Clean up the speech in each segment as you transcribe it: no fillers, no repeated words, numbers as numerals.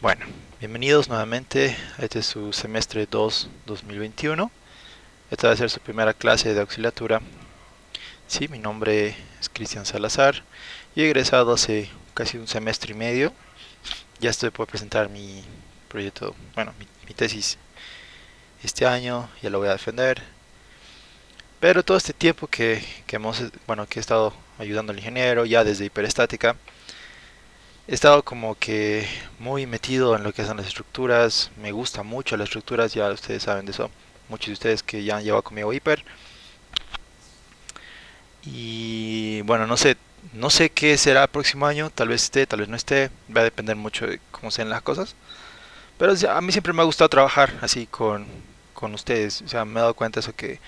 Bueno, bienvenidos nuevamente a este es su semestre 2 2021. Esta va a ser su primera clase de auxiliatura. Sí, mi nombre es Cristian Salazar y he egresado hace casi un semestre y medio. Ya estoy por presentar mi proyecto, bueno, mi tesis este año, ya lo voy a defender. Pero todo este tiempo que he estado ayudando al ingeniero, ya desde hiperestática, he estado como que muy metido en lo que son las estructuras. Me gusta mucho las estructuras, ya ustedes saben de eso. Muchos de ustedes que ya han llevado conmigo hiper. Y bueno, no sé qué será el próximo año. Tal vez esté, tal vez no esté. Va a depender mucho de cómo sean las cosas. Pero a mí siempre me ha gustado trabajar así con ustedes. O sea, me he dado cuenta de eso que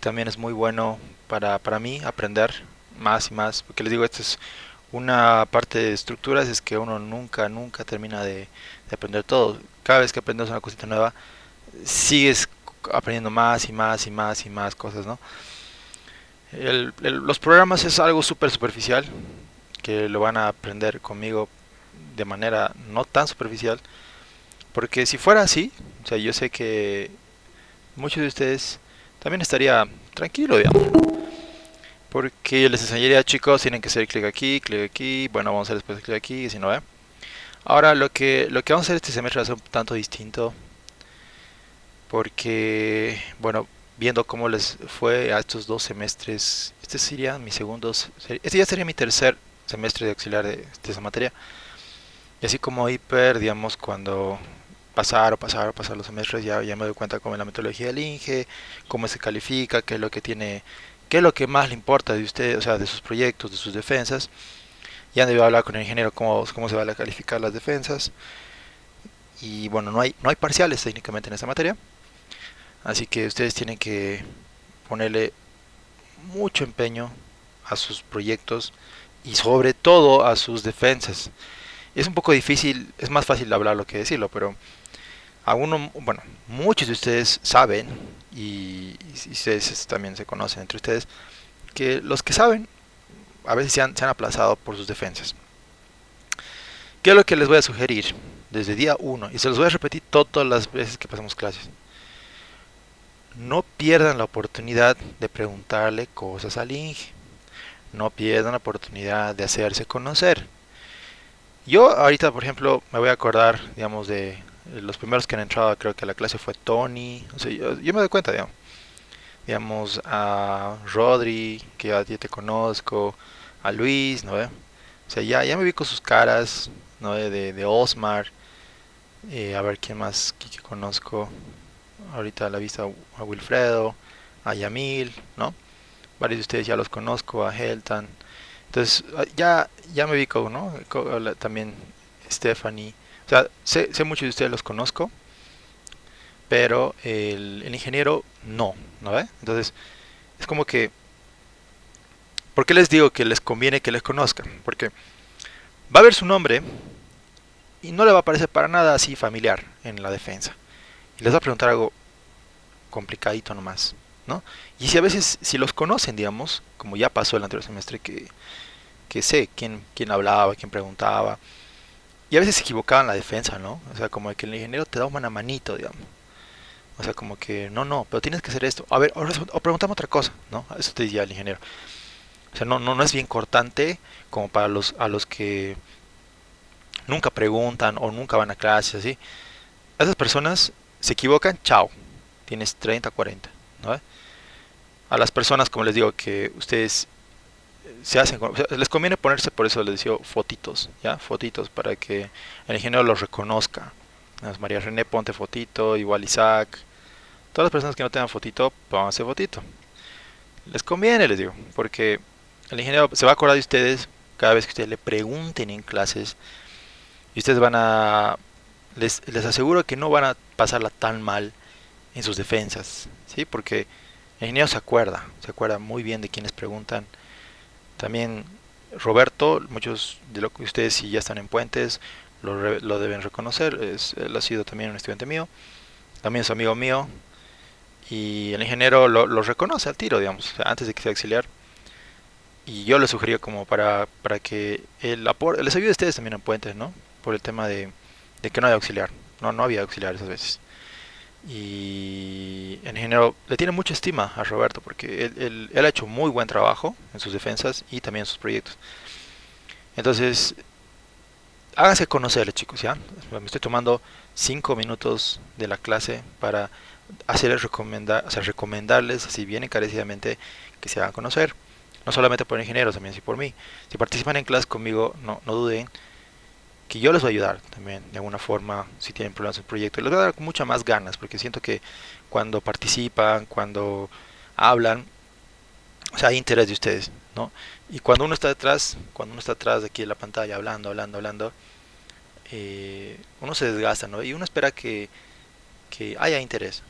también es muy bueno para mí aprender más y más. Porque les digo, esto es una parte de estructuras, es que uno nunca termina de aprender todo. Cada vez que aprendes una cosita nueva, sigues aprendiendo más y más y más y más cosas, ¿no? Los programas es algo súper superficial, que lo van a aprender conmigo de manera no tan superficial, porque si fuera así, o sea, yo sé que muchos de ustedes también estaría tranquilo, digamos, porque les enseñaría, chicos, tienen que hacer clic aquí, bueno, vamos a hacer después clic aquí, y si no, ¿eh? Ahora lo que vamos a hacer este semestre va a ser un tanto distinto porque, bueno, viendo cómo les fue a estos dos semestres, este sería mi este ya sería mi tercer semestre de auxiliar de esa materia. Y así como hiper, digamos, cuando pasar los semestres, ya me doy cuenta cómo es la metodología del INGE, cómo se califica, qué es lo que tiene, qué es lo que más le importa de usted, o sea, de sus proyectos, de sus defensas. Ya debo hablar con el ingeniero cómo se van a calificar las defensas. Y bueno, no hay parciales técnicamente en esta materia. Así que ustedes tienen que ponerle mucho empeño a sus proyectos y sobre todo a sus defensas. Es un poco difícil, es más fácil hablarlo que decirlo, pero bueno, muchos de ustedes saben y ustedes también se conocen entre ustedes que los que saben a veces se han aplazado por sus defensas. ¿Qué es lo que les voy a sugerir desde día uno? Y se los voy a repetir todas las veces que pasamos clases. No pierdan la oportunidad de preguntarle cosas al Inge. No pierdan la oportunidad de hacerse conocer. Yo ahorita, por ejemplo, me voy a acordar, digamos, de los primeros que han entrado, creo que a la clase fue Tony. O sea, yo me doy cuenta, digamos, a Rodri, que ya te conozco, a Luis, ¿no? O sea, ya me vi con sus caras, ¿no? De Osmar, a ver quién más que conozco. Ahorita a la vista a Wilfredo, a Yamil, ¿no? Varios de ustedes ya los conozco, a Heltan. Entonces, ya me ubico, ¿no? También Stephanie. O sea, sé muchos de ustedes los conozco, pero el ingeniero ¿no ve? Entonces, es como que, ¿por qué les digo que les conviene que les conozcan? Porque va a ver su nombre y no le va a parecer para nada así familiar en la defensa. Y les va a preguntar algo complicadito nomás, ¿no? Y si a veces, si los conocen, digamos, como ya pasó el anterior semestre, que sé quién hablaba, quién preguntaba, y a veces se equivocaban en la defensa, ¿no? O sea, como que el ingeniero te da una manito, digamos. O sea, como que, no, pero tienes que hacer esto. A ver, ahora o preguntame otra cosa, ¿no? Eso te decía el ingeniero. O sea, no es bien cortante como para a los que nunca preguntan o nunca van a clases, así. A esas personas se equivocan, chao. Tienes 30, 40, ¿no? A las personas, como les digo, que ustedes o sea, les conviene ponerse, por eso les digo fotitos, ¿ya? Fotitos para que el ingeniero los reconozca. María René, ponte fotito, igual Isaac. Todas las personas que no tengan fotito, pónganse fotito. Les conviene, les digo, porque el ingeniero se va a acordar de ustedes cada vez que ustedes le pregunten en clases y ustedes les aseguro que no van a pasarla tan mal en sus defensas, ¿sí? Porque el ingeniero se acuerda muy bien de quienes preguntan. También Roberto, muchos de lo que ustedes si ya están en Puentes lo deben reconocer, él ha sido también un estudiante mío, también es amigo mío y el ingeniero lo reconoce al tiro, digamos, o sea, antes de que sea auxiliar. Y yo le sugería como para que les ayude a ustedes también en Puentes, ¿no? Por el tema de que no hay auxiliar. No, no había auxiliar esas veces. Y el ingeniero le tiene mucha estima a Roberto porque él ha hecho muy buen trabajo en sus defensas y también en sus proyectos. Entonces, háganse conocerle, chicos, ¿ya? Me estoy tomando 5 minutos de la clase para hacerles recomendar, o sea, recomendarles, así bien encarecidamente, que se hagan conocer. No solamente por ingenieros, también sí por mí. Si participan en clase conmigo, no duden que yo les voy a ayudar también de alguna forma si tienen problemas en el proyecto. Y les voy a dar con muchas más ganas, porque siento que cuando participan, cuando hablan, o sea, hay interés de ustedes, ¿no? Y cuando uno está detrás de aquí de la pantalla hablando, uno se desgasta, ¿no? Y uno espera que haya interés.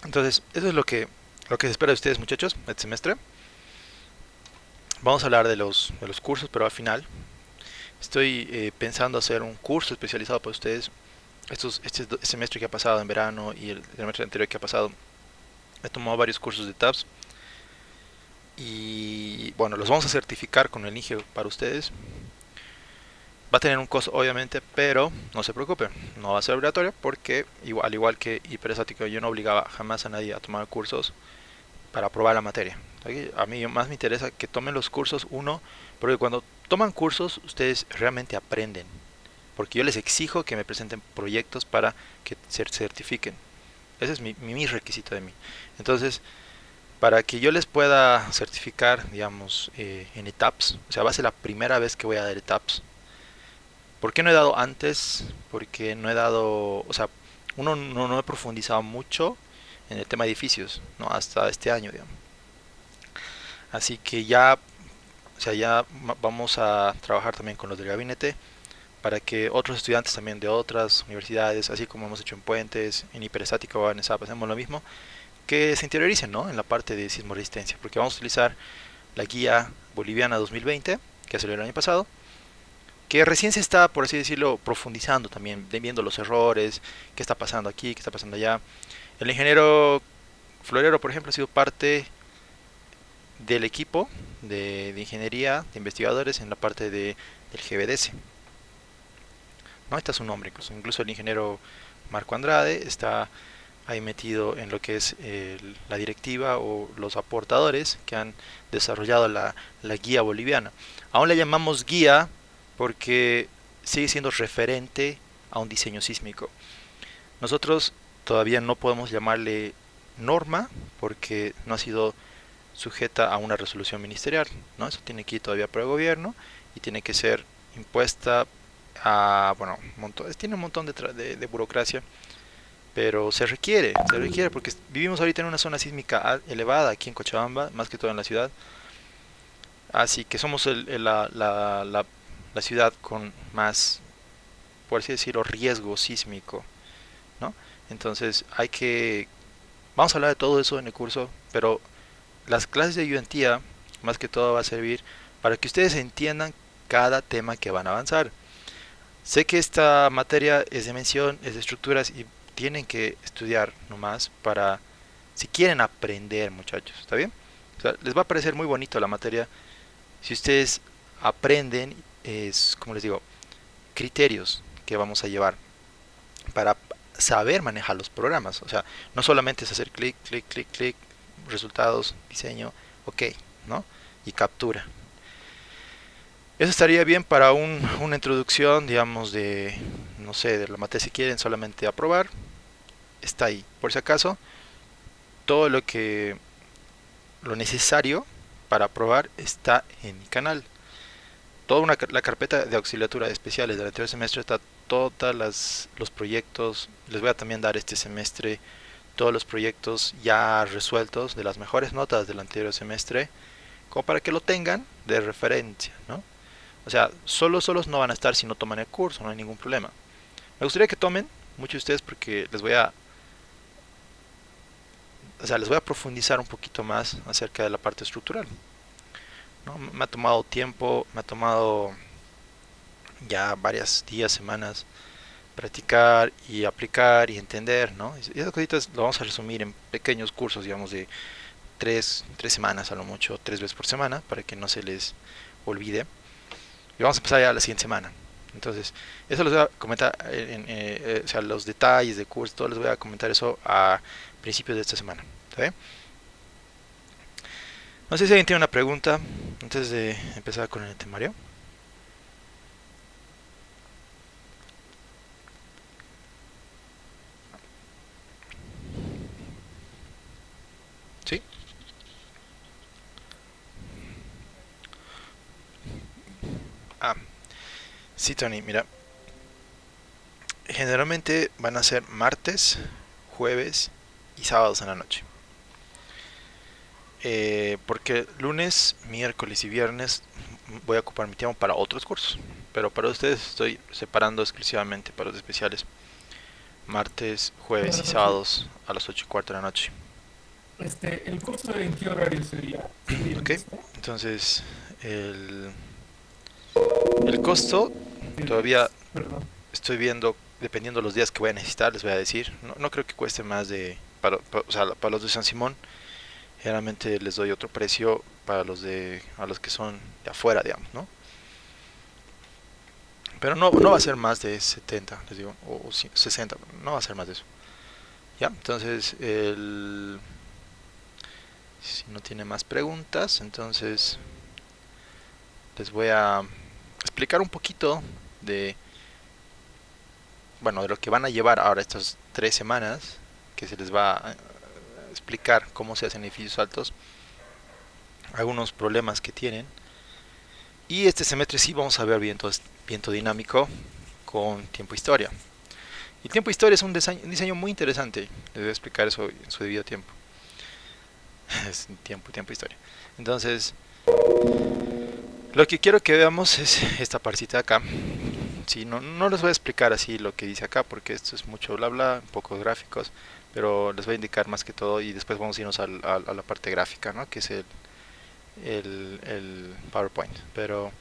Entonces, eso es lo que se espera de ustedes, muchachos, este semestre. Vamos a hablar de los cursos, pero al final estoy pensando hacer un curso especializado para ustedes. Este semestre que ha pasado en verano y el semestre anterior que ha pasado, he tomado varios cursos de TAPS y bueno, los vamos a certificar con el INGE para ustedes. Va a tener un costo obviamente, pero no se preocupen, no va a ser obligatorio porque al igual que hiperestático yo no obligaba jamás a nadie a tomar cursos para aprobar la materia. A mí más me interesa que tomen los cursos uno, porque cuando toman cursos ustedes realmente aprenden, porque yo les exijo que me presenten proyectos para que se certifiquen. Ese es mi requisito de mí. Entonces, para que yo les pueda certificar, digamos, en etapas, o sea, va a ser la primera vez que voy a dar etapas. ¿Por qué no he dado antes? Porque no he dado, o sea, no he profundizado mucho en el tema de edificios, ¿no? Hasta este año, digamos. Así que ya, o sea, ya vamos a trabajar también con los del gabinete para que otros estudiantes también de otras universidades, así como hemos hecho en Puentes, en Hiperestática o en ESAP, hacemos lo mismo, que se interioricen, ¿no? En la parte de sismo resistencia, porque vamos a utilizar la guía boliviana 2020 que salió el año pasado, que recién se está, por así decirlo, profundizando también, viendo los errores, qué está pasando aquí, qué está pasando allá. El ingeniero Florero, por ejemplo, ha sido parte del equipo de ingeniería, de investigadores en la parte del GBDS. ¿No? Está su nombre, incluso el ingeniero Marco Andrade está ahí metido en lo que es la directiva o los aportadores que han desarrollado la guía boliviana. Aún le llamamos guía porque sigue siendo referente a un diseño sísmico. Nosotros todavía no podemos llamarle norma porque no ha sido sujeta a una resolución ministerial, ¿no? Eso tiene que ir todavía por el gobierno y tiene que ser impuesta a, bueno, tiene un montón de burocracia, pero se requiere porque vivimos ahorita en una zona sísmica elevada aquí en Cochabamba, más que todo en la ciudad, así que somos la ciudad con más, por así decirlo, riesgo sísmico, ¿no? Entonces vamos a hablar de todo eso en el curso, pero las clases de ayudantía más que todo va a servir para que ustedes entiendan cada tema que van a avanzar. Sé que esta materia es de mención, es de estructuras y tienen que estudiar nomás para, si quieren aprender, muchachos, ¿está bien? O sea, les va a parecer muy bonito la materia si ustedes aprenden, es, como les digo, criterios que vamos a llevar para saber manejar los programas. O sea, no solamente es hacer clic, clic, clic, clic, resultados, diseño, ok, ¿no? Y captura. Eso estaría bien para una introducción, digamos, no sé, de la materia si quieren solamente aprobar, está ahí. Por si acaso, todo lo necesario para aprobar está en mi canal. La carpeta de auxiliatura especiales del anterior semestre está todos los proyectos. Les voy a también dar este semestre todos los proyectos ya resueltos de las mejores notas del anterior semestre, como para que lo tengan de referencia, ¿no? O sea, solos no van a estar si no toman el curso, no hay ningún problema. Me gustaría que tomen muchos de ustedes porque les voy a profundizar un poquito más acerca de la parte estructural, ¿no? Me ha tomado tiempo, me ha tomado ya varios días, semanas, practicar y aplicar y entender, ¿no? Y esas cositas lo vamos a resumir en pequeños cursos, digamos, de tres semanas a lo mucho, 3 veces por semana, para que no se les olvide. Y vamos a empezar ya la siguiente semana. Entonces, eso les voy a comentar, o sea, los detalles de curso, todo les voy a comentar eso a principios de esta semana. ¿Está bien? No sé si alguien tiene una pregunta antes de empezar con el temario. ¿Sí? Ah, sí, Tony, mira. Generalmente van a ser martes, jueves y sábados en la noche. Porque lunes, miércoles y viernes voy a ocupar mi tiempo para otros cursos. Pero para ustedes estoy separando exclusivamente para los especiales. Martes, jueves y Claro, sí. sábados a las 8:15 de la noche. ¿El curso en qué horario sería? ¿Sería el ¿Ok? mismo? Entonces, el, el costo todavía Perdón. estoy viendo, dependiendo de los días que voy a necesitar, les voy a decir. No, no creo que cueste más de... o sea, para los de San Simón, generalmente les doy otro precio para a los que son de afuera, digamos, ¿no? Pero no, no va a ser más de 70, les digo, o 60, no va a ser más de eso. ¿Ya? Entonces, si no tiene más preguntas, entonces les voy a explicar un poquito de, bueno, de lo que van a llevar ahora estas 3 semanas, que se les va a explicar cómo se hacen edificios altos, algunos problemas que tienen. Y este semestre sí vamos a ver viento dinámico con tiempo historia. Y tiempo historia es un diseño muy interesante. Les voy a explicar eso en su debido tiempo. Es tiempo historia. Entonces, lo que quiero que veamos es esta partita de acá. Sí, no, no les voy a explicar así lo que dice acá porque esto es mucho bla bla, un poco gráficos, pero les voy a indicar más que todo y después vamos a irnos a la parte gráfica, ¿no? Que es el PowerPoint. Pero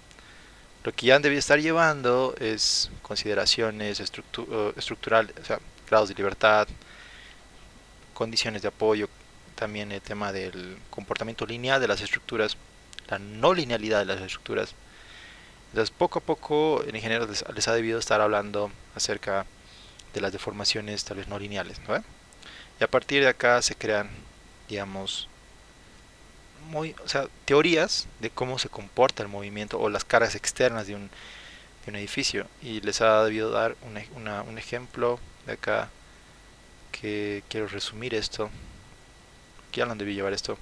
lo que ya han debido estar llevando es consideraciones estructurales, o sea, grados de libertad, condiciones de apoyo, también el tema del comportamiento lineal de las estructuras, la no linealidad de las estructuras. Entonces, poco a poco, el ingeniero les ha debido estar hablando acerca de las deformaciones tal vez no lineales, ¿no? Y a partir de acá se crean, digamos, o sea, teorías de cómo se comporta el movimiento o las cargas externas de un edificio. Y les ha debido dar un ejemplo de acá que quiero resumir esto, que ya lo han debido llevar esto,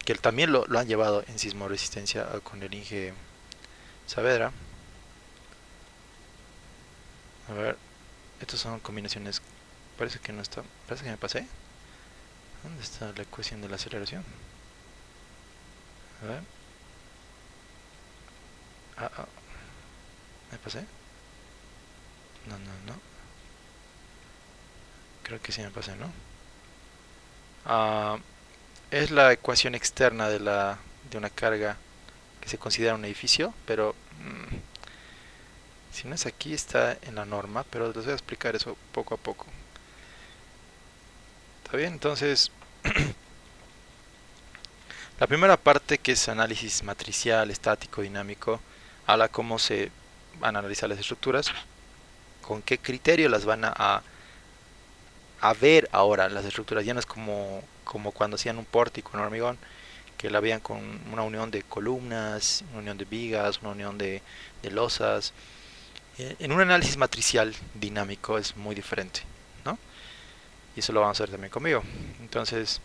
que también lo han llevado en sismo resistencia con el Inge Saavedra. A ver, estas son combinaciones, parece que no está, parece que me pasé. ¿Dónde está la ecuación de la aceleración? A ver, ah, me pasé. No, no, no. Creo que sí me pasé, ¿no? Ah, es la ecuación externa de una carga que se considera un edificio, pero si no es aquí está en la norma, pero les voy a explicar eso poco a poco. ¿Está bien? Entonces, la primera parte, que es análisis matricial, estático, dinámico, habla cómo se van a analizar las estructuras, con qué criterio las van a ver ahora las estructuras. Ya no es como cuando hacían un pórtico en hormigón, que la veían con una unión de columnas, una unión de vigas, una unión de losas. En un análisis matricial dinámico es muy diferente, ¿no? Y eso lo vamos a hacer también conmigo. Entonces,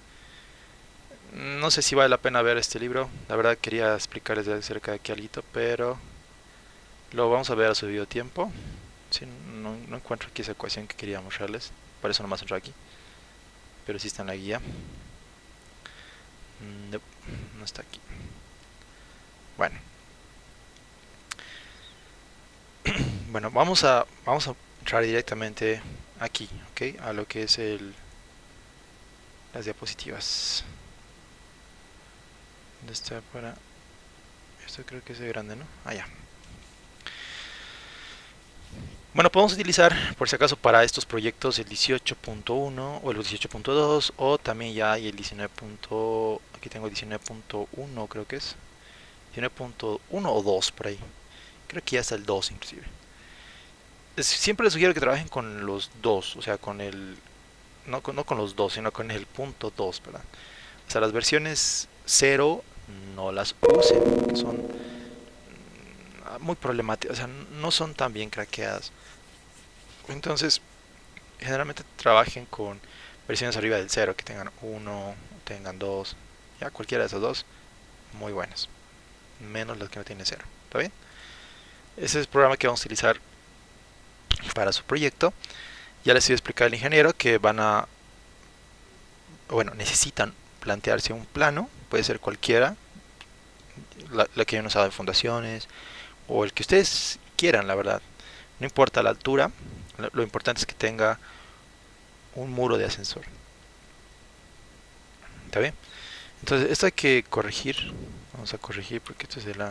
no sé si vale la pena ver este libro. La verdad quería explicarles acerca de aquí algo, pero lo vamos a ver a su debido tiempo. Sí, no, no encuentro aquí esa ecuación que quería mostrarles. Por eso nomás entro aquí. Pero sí está en la guía. No, no está aquí. Bueno, bueno, vamos a entrar directamente aquí, ¿ok? A lo que es las diapositivas. ¿Dónde está para...? Esto creo que es de grande, ¿no? Ah, ya. Bueno, podemos utilizar, por si acaso, para estos proyectos el 18.1 o el 18.2 o también ya hay el 19. Aquí tengo el 19.1, creo que es. 19.1 o 2 por ahí. Creo que ya está el 2 inclusive. Siempre les sugiero que trabajen con los dos, o sea, con el no con los dos, sino con el punto 2, ¿verdad? O sea, las versiones cero no las usen, porque son muy problemáticas, o sea, no son tan bien craqueadas. Entonces, generalmente trabajen con versiones arriba del cero, que tengan uno, tengan dos, ya cualquiera de esos dos, muy buenas, menos las que no tienen cero, ¿está bien? Ese es el programa que vamos a utilizar para su proyecto. Ya les voy a explicar al ingeniero que bueno, necesitan plantearse un plano, puede ser cualquiera, la que hayan usado en fundaciones, o el que ustedes quieran, la verdad. No importa la altura, lo importante es que tenga un muro de ascensor. ¿Está bien? Entonces, esto hay que corregir. Vamos a corregir porque esto es del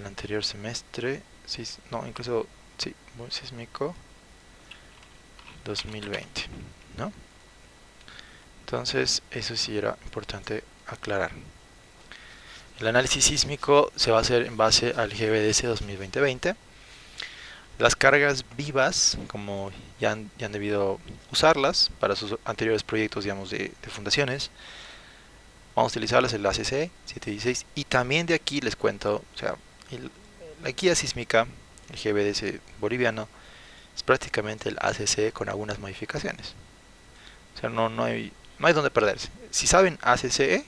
anterior semestre. Sí, no, incluso, sí, sísmico 2020, ¿no? Entonces, eso sí era importante aclarar. El análisis sísmico se va a hacer en base al GBDS 2020. Las cargas vivas, como ya han debido usarlas para sus anteriores proyectos, digamos, de fundaciones, vamos a utilizarlas el ACC 716. Y también de aquí les cuento, o sea, la guía sísmica, el GBDS boliviano, es prácticamente el ACC con algunas modificaciones. O sea, no hay donde perderse. Si saben ACCE,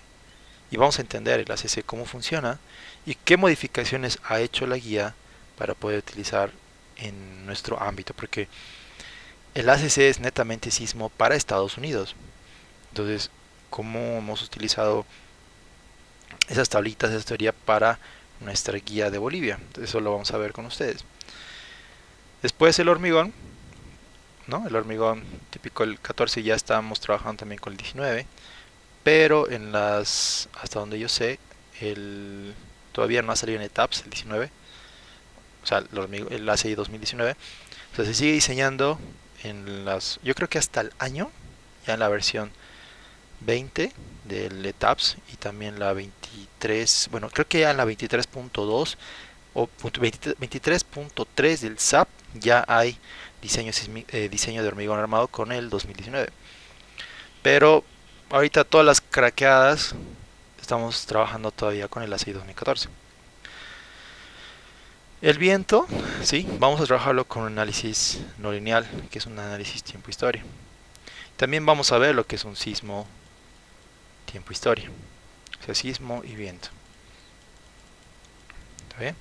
y vamos a entender el ACC cómo funciona y qué modificaciones ha hecho la guía para poder utilizar en nuestro ámbito, porque el ACC es netamente sismo para Estados Unidos. Entonces, ¿cómo hemos utilizado esas tablitas, esa teoría para nuestra guía de Bolivia? Entonces, eso lo vamos a ver con ustedes. Después el hormigón, ¿no? El hormigón típico, el 14 ya estamos trabajando también con el 19, pero hasta donde yo sé, todavía no ha salido en ETAPS el 19, o sea, el ACI 2019. O sea, se sigue diseñando yo creo que hasta el año, ya en la versión 20 del ETAPS y también la 23, bueno, creo que ya en la 23.2 o 23.3 del SAP ya hay diseño de hormigón armado con el 2019. Pero ahorita todas las craqueadas estamos trabajando todavía con el ACI 2014. El viento, sí, vamos a trabajarlo con un análisis no lineal, que es un análisis tiempo-historia. También vamos a ver lo que es un sismo tiempo-historia, o sea, sismo y viento. ¿Está bien?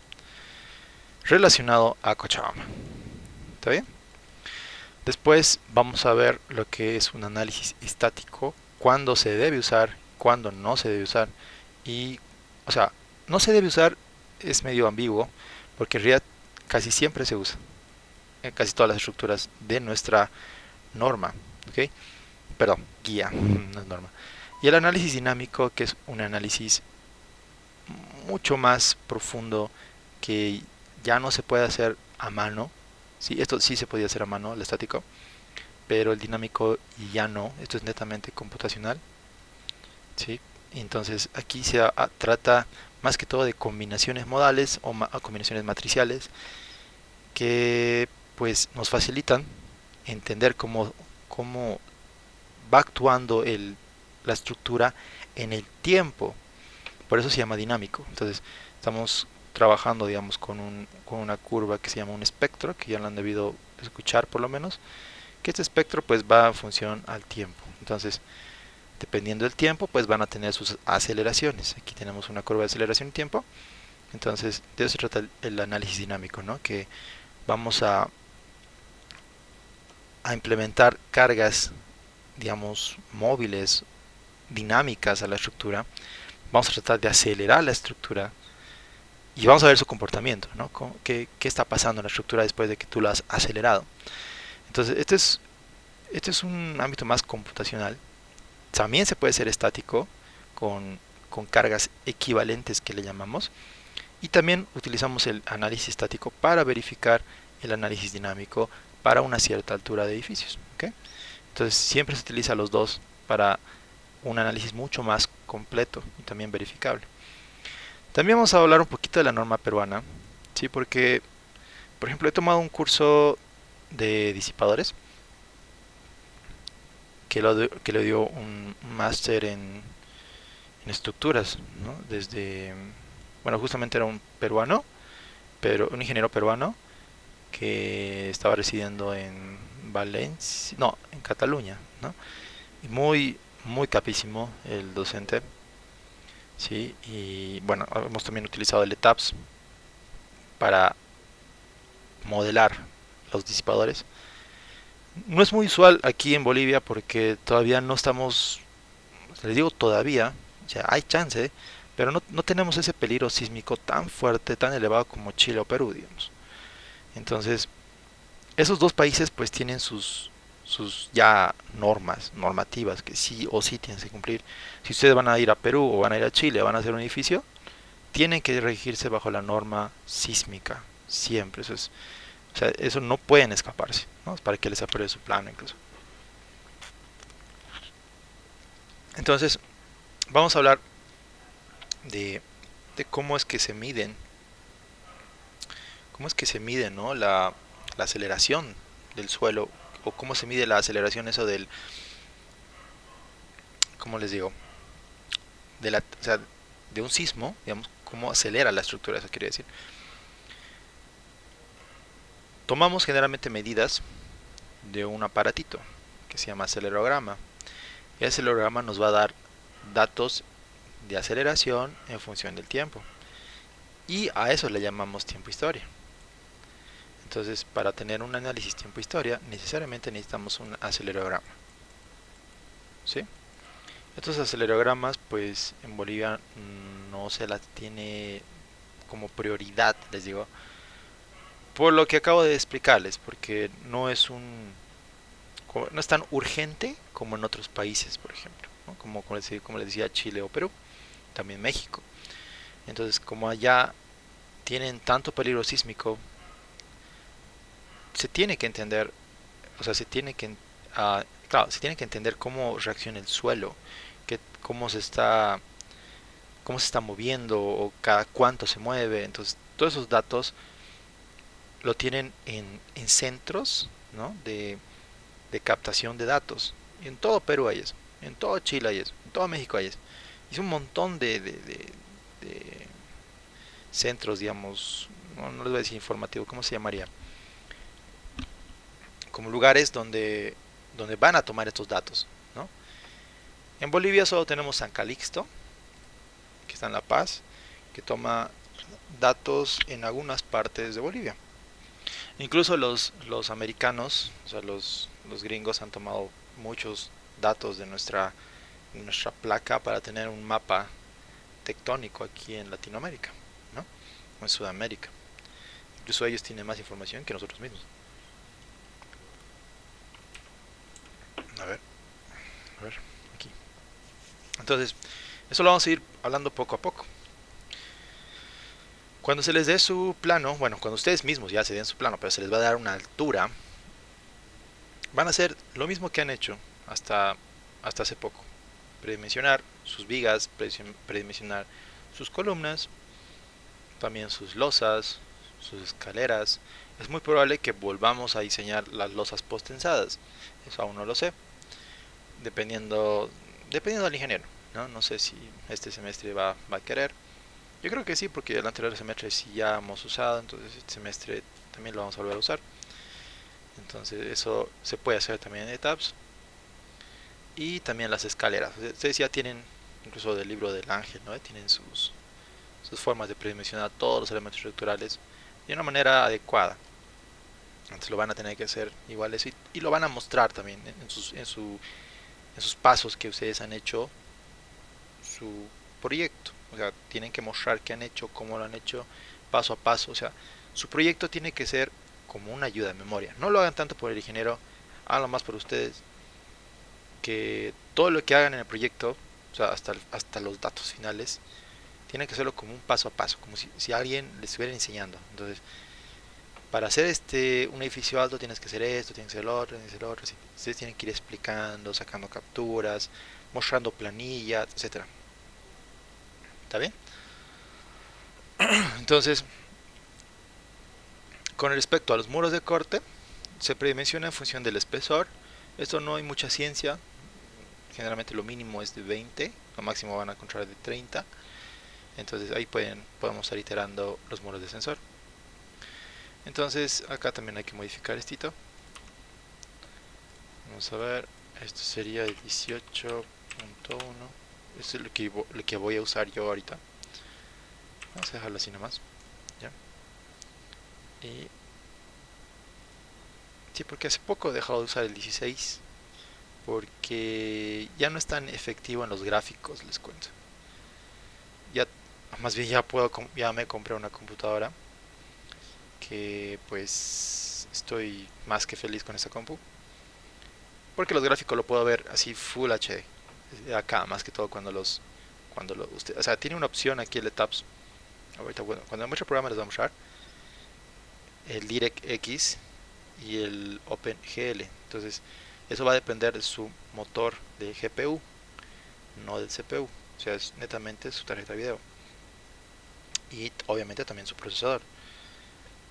Relacionado a Cochabamba. ¿Está bien? Después vamos a ver lo que es un análisis estático, cuándo se debe usar, cuándo no se debe usar. Y, o sea, no se debe usar es medio ambiguo, porque en realidad casi siempre se usa en casi todas las estructuras de nuestra norma, ¿ok? Perdón, guía, no es norma. Y el análisis dinámico, que es un análisis mucho más profundo, que ya no se puede hacer a mano. Sí, esto sí se podía hacer a mano, el estático, pero el dinámico ya no. Esto es netamente computacional, ¿sí? Entonces aquí trata más que todo de combinaciones modales o combinaciones matriciales que pues nos facilitan entender cómo va actuando la estructura en el tiempo. Por eso se llama dinámico. Entonces estamos trabajando, digamos, con una curva que se llama un espectro, que ya lo han debido escuchar por lo menos, que este espectro pues va en función al tiempo. Entonces, dependiendo del tiempo, pues van a tener sus aceleraciones. Aquí tenemos una curva de aceleración y tiempo. Entonces, de eso se trata el análisis dinámico, ¿no? Que vamos a implementar cargas, digamos, móviles, dinámicas a la estructura. Vamos a tratar de acelerar la estructura y vamos a ver su comportamiento, ¿no? ¿Qué está pasando en la estructura después de que tú la has acelerado? Entonces, este es un ámbito más computacional. También se puede ser estático con cargas equivalentes que le llamamos. Y también utilizamos el análisis estático para verificar el análisis dinámico para una cierta altura de edificios. ¿Okay? Entonces siempre se utiliza los dos para un análisis mucho más completo y también verificable. También vamos a hablar un poquito de la norma peruana, sí, porque, por ejemplo, he tomado un curso de disipadores que lo dio un máster en estructuras, ¿no? Desde, bueno, justamente era un peruano, pero un ingeniero peruano que estaba residiendo en Valencia, no, en Cataluña, ¿no? Y muy capísimo el docente, sí, y bueno, hemos también utilizado el ETAPS para modelar los disipadores. No es muy usual aquí en Bolivia porque todavía no estamos, les digo todavía, o sea, hay chance, pero no tenemos ese peligro sísmico tan fuerte, tan elevado como Chile o Perú, digamos. Entonces, esos dos países pues tienen sus ya normativas que sí o sí tienen que cumplir. Si ustedes van a ir a Perú o van a ir a Chile o van a hacer un edificio, tienen que regirse bajo la norma sísmica, siempre. O sea, eso no pueden escaparse, ¿no? Para que les apruebe su plano incluso. Entonces, vamos a hablar de, de cómo es que se miden, cómo es que se mide, ¿no? La aceleración del suelo o cómo se mide la aceleración eso del, ¿cómo les digo? O sea, de un sismo, digamos, cómo acelera la estructura, eso quiere decir. Tomamos generalmente medidas de un aparatito que se llama acelerograma. El acelerograma nos va a dar datos de aceleración en función del tiempo. Y a eso le llamamos tiempo-historia. Entonces, para tener un análisis tiempo-historia, necesariamente necesitamos un acelerograma. ¿Sí? Estos acelerogramas, pues en Bolivia no se las tiene como prioridad, les digo, por lo que acabo de explicarles, porque no es tan urgente como en otros países, por ejemplo, ¿no? Como les decía, Chile o Perú, también México. Entonces, como allá tienen tanto peligro sísmico, se tiene que entender, o sea, claro, se tiene que entender cómo reacciona el suelo, cómo se está moviendo o cada cuánto se mueve. Entonces, todos esos datos lo tienen en centros, ¿no? de captación de datos. Y en todo Perú hay eso, en todo Chile hay eso, en todo México hay eso. Y es un montón de centros, digamos, no les voy a decir informativo, ¿cómo se llamaría? Como lugares donde van a tomar estos datos, ¿no? En Bolivia solo tenemos San Calixto, que está en La Paz, que toma datos en algunas partes de Bolivia. Incluso los americanos, o sea, los gringos han tomado muchos datos de nuestra placa para tener un mapa tectónico aquí en Latinoamérica, ¿no? O en Sudamérica. Incluso ellos tienen más información que nosotros mismos. A ver, a ver, aquí. Entonces, eso lo vamos a ir hablando poco a poco. Cuando se les dé su plano, bueno, cuando ustedes mismos ya se den su plano, pero se les va a dar una altura, van a hacer lo mismo que han hecho hasta hace poco. Predimensionar sus vigas, predimensionar sus columnas, también sus losas, sus escaleras. Es muy probable que volvamos a diseñar las losas postensadas. Eso aún no lo sé, dependiendo, dependiendo del ingeniero. No sé si este semestre va a querer. Yo creo que sí, porque el anterior semestre sí ya hemos usado, entonces este semestre también lo vamos a volver a usar. Entonces eso se puede hacer también en etapas. Y también las escaleras. Ustedes ya tienen, incluso del libro del ángel, ¿no? Tienen sus formas de predimensionar todos los elementos estructurales de una manera adecuada. Entonces lo van a tener que hacer iguales y lo van a mostrar también en sus pasos que ustedes han hecho su proyecto. O sea, tienen que mostrar qué han hecho, cómo lo han hecho, paso a paso. O sea, su proyecto tiene que ser como una ayuda de memoria. No lo hagan tanto por el ingeniero, háganlo más por ustedes. Que todo lo que hagan en el proyecto, o sea, hasta los datos finales, tienen que hacerlo como un paso a paso, como si alguien les estuviera enseñando. Entonces, para hacer un edificio alto tienes que hacer esto, tienes que hacer el otro, tienes que hacer el otro. Así. Ustedes tienen que ir explicando, sacando capturas, mostrando planillas, etcétera. ¿Está bien? Entonces, con respecto a los muros de corte, se predimensiona en función del espesor. Esto no hay mucha ciencia. Generalmente lo mínimo es de 20, lo máximo van a encontrar de 30. Entonces ahí podemos estar iterando los muros de sensor. Entonces acá también hay que modificar esto. Vamos a ver, esto sería el 18.1. Esto es lo que voy a usar yo ahorita. Vamos a dejarlo así nomás. ¿Ya? Y sí, porque hace poco he dejado de usar el 16 porque ya no es tan efectivo en los gráficos, les cuento. Ya, más bien ya me compré una computadora que pues estoy más que feliz con esta compu, porque los gráficos lo puedo ver así Full HD de acá, más que todo o sea, tiene una opción aquí el tabs. Ahorita, bueno, cuando muestre el programa les voy a mostrar el DirectX y el OpenGL. Entonces, eso va a depender de su motor de GPU, no del CPU. O sea, es netamente su tarjeta de video. Y obviamente también su procesador.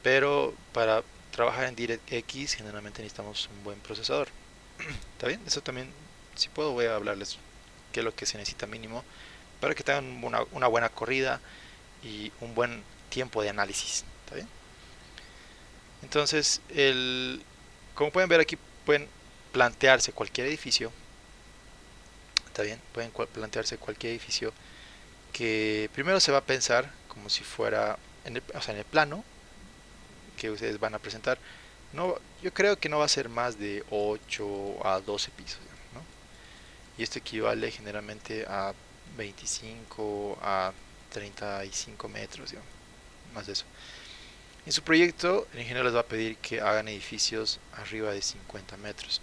Pero para trabajar en DirectX generalmente necesitamos un buen procesador. ¿Está bien? Eso también, si puedo, voy a hablarles qué es lo que se necesita mínimo para que tengan una buena corrida y un buen tiempo de análisis. ¿Está bien? Entonces, como pueden ver aquí, pueden plantearse cualquier edificio. ¿Está bien? Pueden plantearse cualquier edificio que primero se va a pensar como si fuera, o sea, en el plano que ustedes van a presentar. No, yo creo que no va a ser más de 8 a 12 pisos, ¿no? Y esto equivale generalmente a 25 a 35 metros, digamos, más de eso. En su proyecto, el ingeniero les va a pedir que hagan edificios arriba de 50 metros.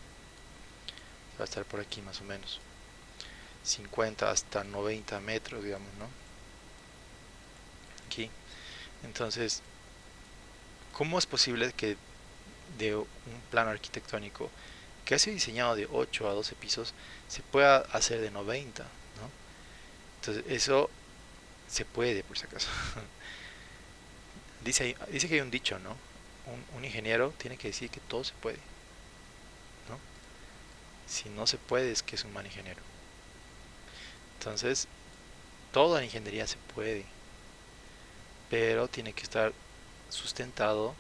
Va a estar por aquí más o menos. 50 hasta 90 metros, digamos, ¿no? Aquí. Entonces, ¿cómo es posible que de un plano arquitectónico que ha sido diseñado de 8 a 12 pisos se pueda hacer de 90, ¿no? Entonces, eso se puede, por si acaso. Dice que hay un dicho, ¿no? Un ingeniero tiene que decir que todo se puede, ¿no? Si no se puede es que es un mal ingeniero. Entonces, toda la ingeniería se puede, pero tiene que estar sustentado,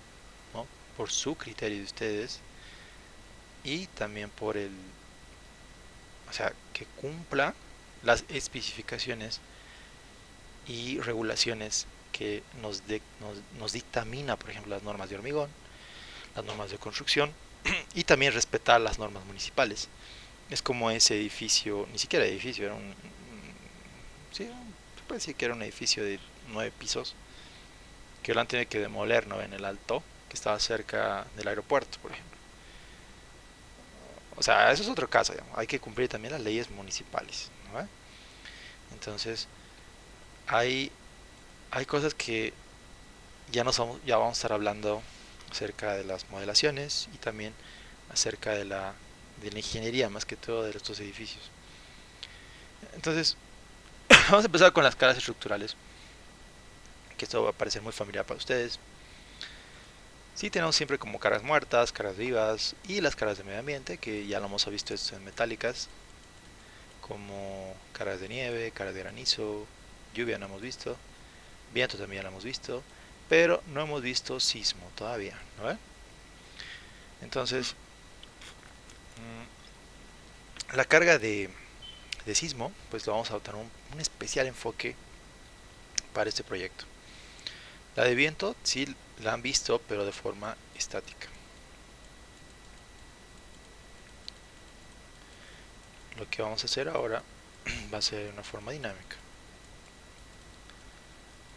¿no? Por su criterio de ustedes y también por o sea, que cumpla las especificaciones y regulaciones que nos dictamina, por ejemplo, las normas de hormigón, las normas de construcción y también respetar las normas municipales. Es como ese edificio, ni siquiera edificio, era sí, se puede decir que era un edificio de 9 pisos que lo han tenido que demoler, ¿no? En el Alto, que estaba cerca del aeropuerto, por ejemplo. O sea, eso es otro caso, digamos. Hay que cumplir también las leyes municipales, ¿no? Entonces, hay, hay cosas que ya vamos a estar hablando acerca de las modelaciones y también acerca de la ingeniería, más que todo de estos edificios. Entonces, vamos a empezar con las caras estructurales, que esto va a parecer muy familiar para ustedes. Sí, tenemos siempre como caras muertas, caras vivas y las caras de medio ambiente, que ya lo hemos visto esto en metálicas, como caras de nieve, caras de granizo, lluvia no hemos visto, viento también lo hemos visto, pero no hemos visto sismo todavía, ¿no? Entonces, la carga de sismo, pues lo vamos a dar un especial enfoque para este proyecto. La de viento sí la han visto, pero de forma estática. Lo que vamos a hacer ahora va a ser de una forma dinámica.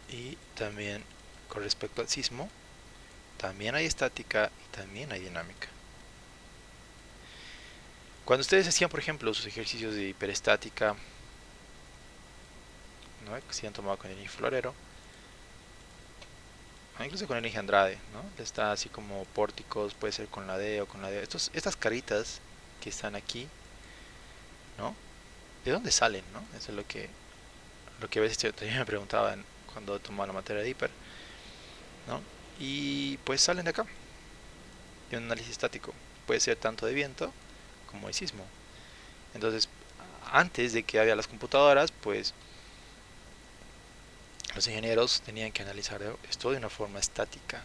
Y también con respecto al sismo, también hay estática y también hay dinámica. Cuando ustedes hacían, por ejemplo, sus ejercicios de hiperestática, ¿no? Que se han tomado con el Florero, incluso con el Inge Andrade, ¿no? Está así como pórticos, puede ser con la D o con la D. Estas caritas que están aquí, ¿no? ¿De dónde salen, no? Eso es lo que a veces también me preguntaban. cuando tomaba la materia de hiper, ¿no? Y pues salen de acá, de un análisis estático. Puede ser tanto de viento como de sismo. Entonces, antes de que había las computadoras, pues los ingenieros tenían que analizar esto de una forma estática.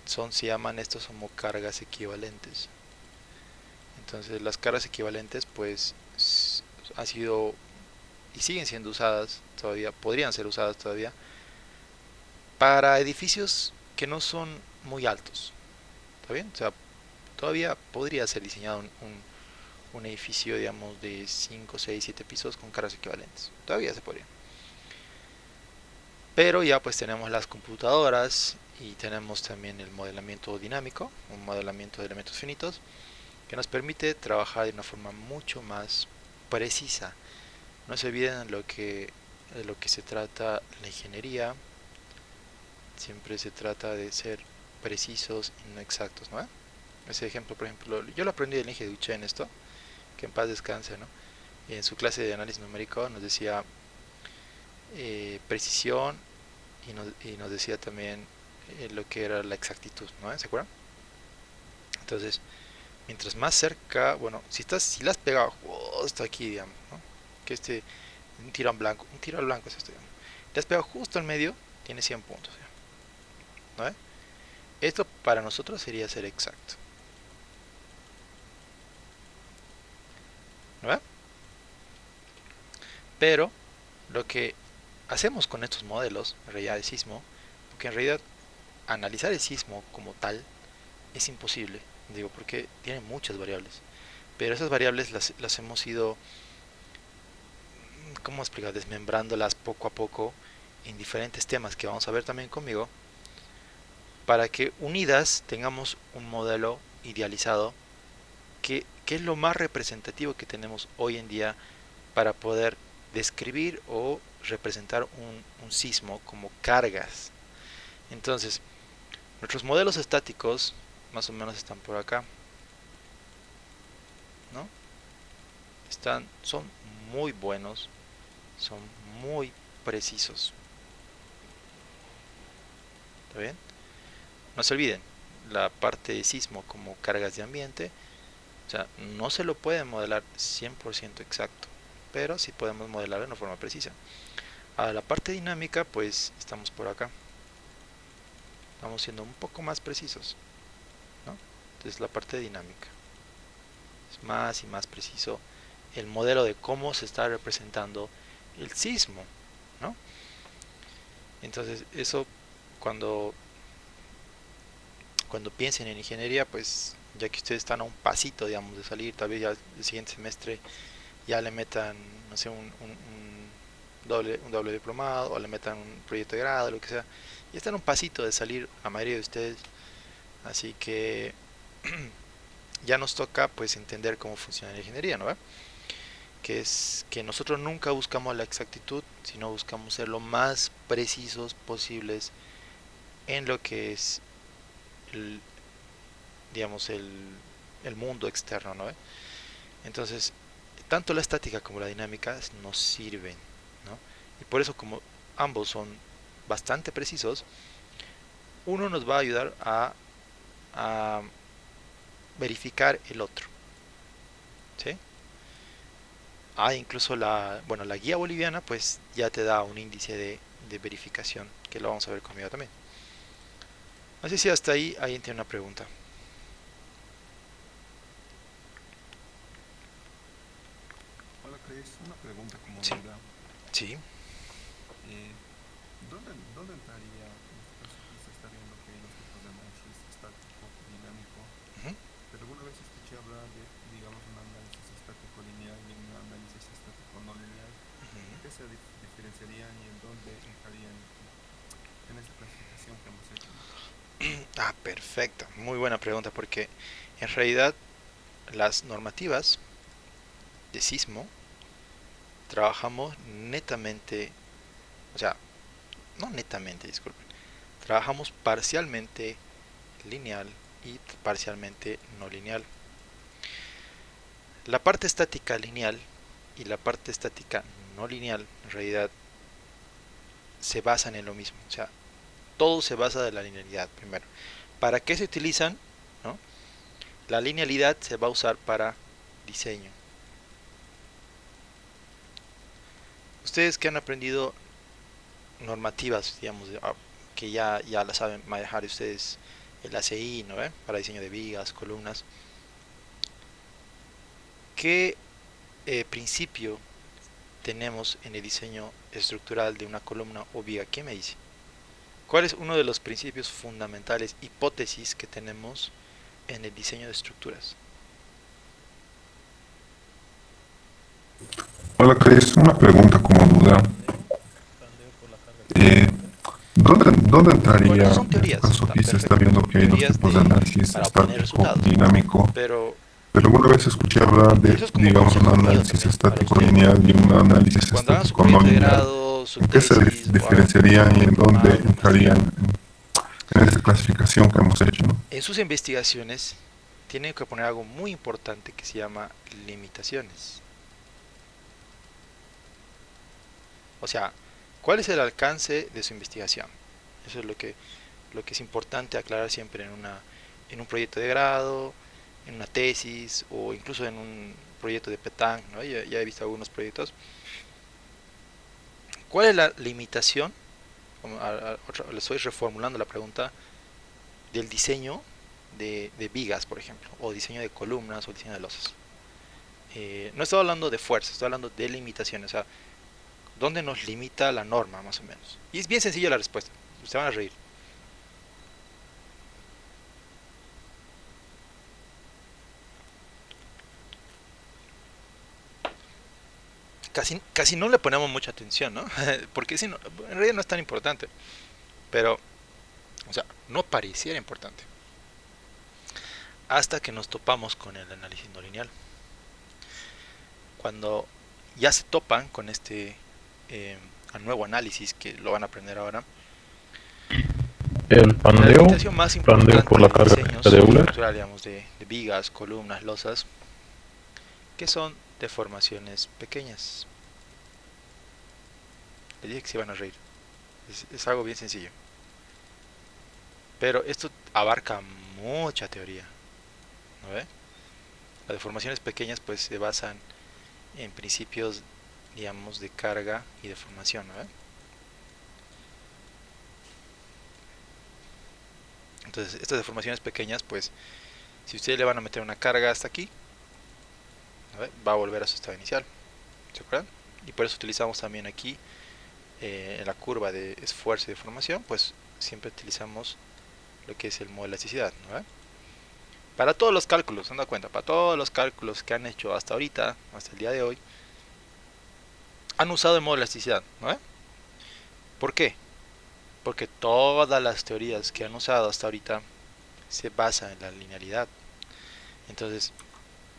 Se llaman estos como cargas equivalentes. Entonces, las cargas equivalentes, pues, han sido y siguen siendo usadas todavía, podrían ser usadas todavía para edificios que no son muy altos. ¿Está bien? O sea, todavía podría ser diseñado un edificio, digamos, de 5 6 7 pisos con cargas equivalentes. Todavía se podría. Pero ya pues tenemos las computadoras y tenemos también el modelamiento dinámico, un modelamiento de elementos finitos, que nos permite trabajar de una forma mucho más precisa. No se olviden de lo que se trata la ingeniería, siempre se trata de ser precisos y no exactos, ¿no? Ese ejemplo, por ejemplo, yo lo aprendí del Inge Duché en esto, que en paz descanse, ¿no? Y en su clase de análisis numérico nos decía precisión y nos decía también lo que era la exactitud, ¿no? ¿Se acuerdan? Entonces, mientras más cerca, bueno, si la has pegado justo aquí, digamos, ¿no? Que un tiro al blanco es esto, digamos. Le has pegado justo al medio, tiene 100 puntos, ¿no? Esto para nosotros sería ser exacto, ¿no? Pero lo que hacemos con estos modelos, en realidad de sismo, porque en realidad analizar el sismo como tal es imposible, digo, porque tiene muchas variables, pero esas variables las hemos ido, ¿cómo explicar? Desmembrándolas poco a poco en diferentes temas que vamos a ver también conmigo, para que unidas tengamos un modelo idealizado que es lo más representativo que tenemos hoy en día para poder describir o representar un sismo como cargas. Entonces, nuestros modelos estáticos más o menos están por acá, ¿no? Son muy buenos, son muy precisos. ¿Está bien? No se olviden, la parte de sismo como cargas de ambiente, o sea, no se lo puede modelar 100% exacto, pero sí podemos modelarlo de una forma precisa. A la parte dinámica, pues estamos por acá. Estamos siendo un poco más precisos, ¿no? Entonces la parte dinámica es más y más preciso el modelo de cómo se está representando el sismo, ¿no? Entonces eso cuando cuando piensen en ingeniería, pues ya que ustedes están a un pasito, digamos, de salir, tal vez ya el siguiente semestre ya le metan, no sé, un doble diplomado o le metan un proyecto de grado, lo que sea. Ya están a un pasito de salir la mayoría de ustedes, así que ya nos toca pues entender cómo funciona la ingeniería, ¿no? Que es que nosotros nunca buscamos la exactitud, sino buscamos ser lo más precisos posibles en lo que es el, digamos, el mundo externo, ¿no? Entonces, tanto la estática como la dinámica nos sirven, ¿no? Y por eso, como ambos son bastante precisos, uno nos va a ayudar a verificar el otro, ¿sí? Incluso bueno, la guía boliviana, pues ya te da un índice de verificación, que lo vamos a ver conmigo también. No sé si hasta ahí alguien tiene una pregunta. Hola Chris, una pregunta como Sí, duda. sí. Eh, ¿dónde entraría, en este caso aquí se está viendo que hay dos tipos de análisis, estático y dinámico, Ujú. pero alguna vez escuché hablar de, digamos, un análisis estático lineal y un análisis estático no lineal? ¿En qué se diferenciarían y en dónde entrarían en esta clasificación que hemos hecho, ¿no? Perfecto. Muy buena pregunta porque en realidad las normativas de sismo trabajamos netamente, o sea, no netamente, disculpen, trabajamos parcialmente lineal y parcialmente no lineal. La parte estática lineal y la parte estática no lineal en realidad se basan en lo mismo. O sea, todo se basa de la linealidad primero. ¿Para qué se utilizan? ¿No? La linealidad se va a usar para diseño. Ustedes que han aprendido normativas, digamos, que ya la saben manejar ustedes, el ACI, ¿no ve? Para diseño de vigas, columnas. ¿Qué principio tenemos en el diseño estructural de una columna o viga? ¿Qué me dice? ¿Cuál es uno de los principios fundamentales, hipótesis que tenemos en el diseño de estructuras? Hola, Chris, una pregunta como duda. Eh, ¿dónde Bueno, entraría, esas son en tu teorías, caso, está aquí se está perfecto. viendo que hay dos Teorías tipos de análisis, para obtener estático y resultados. dinámico, Pero pero alguna vez escuché hablar de, eso es como digamos, un consejo mío análisis también para estático ustedes, ¿no? lineal y un análisis Cuando hagan su estático no proyecto de lineal. grado, su ¿En qué se tesis o hagan diferenciarían y en dónde diplomado, una entrarían maestría, en esa clasificación que hemos hecho, ¿no? en sus investigaciones tienen que poner algo muy importante que se llama limitaciones. O sea, ¿cuál es el alcance de su investigación? Eso es lo que es importante aclarar siempre en un proyecto de grado, en una tesis o incluso en un proyecto de PETAN, ¿no? Ya he visto algunos proyectos. ¿Cuál es la limitación? Le estoy reformulando la pregunta del diseño de vigas, por ejemplo, o diseño de columnas o diseño de losas. No estoy hablando de fuerza, estoy hablando de limitaciones. O sea, ¿dónde nos limita la norma, más o menos? Y es bien sencilla la respuesta. Se van a reír. Casi no le ponemos mucha atención, ¿no? Porque si no, en realidad no es tan importante. Pero, o sea, no pareciera importante. Hasta que nos topamos con el análisis no lineal. Cuando ya se topan con este nuevo análisis, que lo van a aprender ahora, El la pandeo, limitación más pandeo importante por la de carga diseños de Euler. estructurales, digamos, de vigas, columnas, losas, que son deformaciones pequeñas. Les dije que se iban a reír. Es algo bien sencillo. Pero esto abarca mucha teoría, ¿no ve? Las deformaciones pequeñas pues se basan en principios, digamos, de carga y deformación, ¿no ve? Entonces, estas deformaciones pequeñas, pues, si ustedes le van a meter una carga hasta aquí, ¿no ve? Va a volver a su estado inicial, ¿se acuerdan? Y por eso utilizamos también aquí, en la curva de esfuerzo y deformación, pues siempre utilizamos lo que es el modo de elasticidad, ¿no ve? Para todos los cálculos, se dan cuenta, para todos los cálculos que han hecho hasta ahorita, hasta el día de hoy, han usado el modo de elasticidad, ¿no ve? ¿Por qué? Porque todas las teorías que han usado hasta ahorita se basan en la linealidad. Entonces,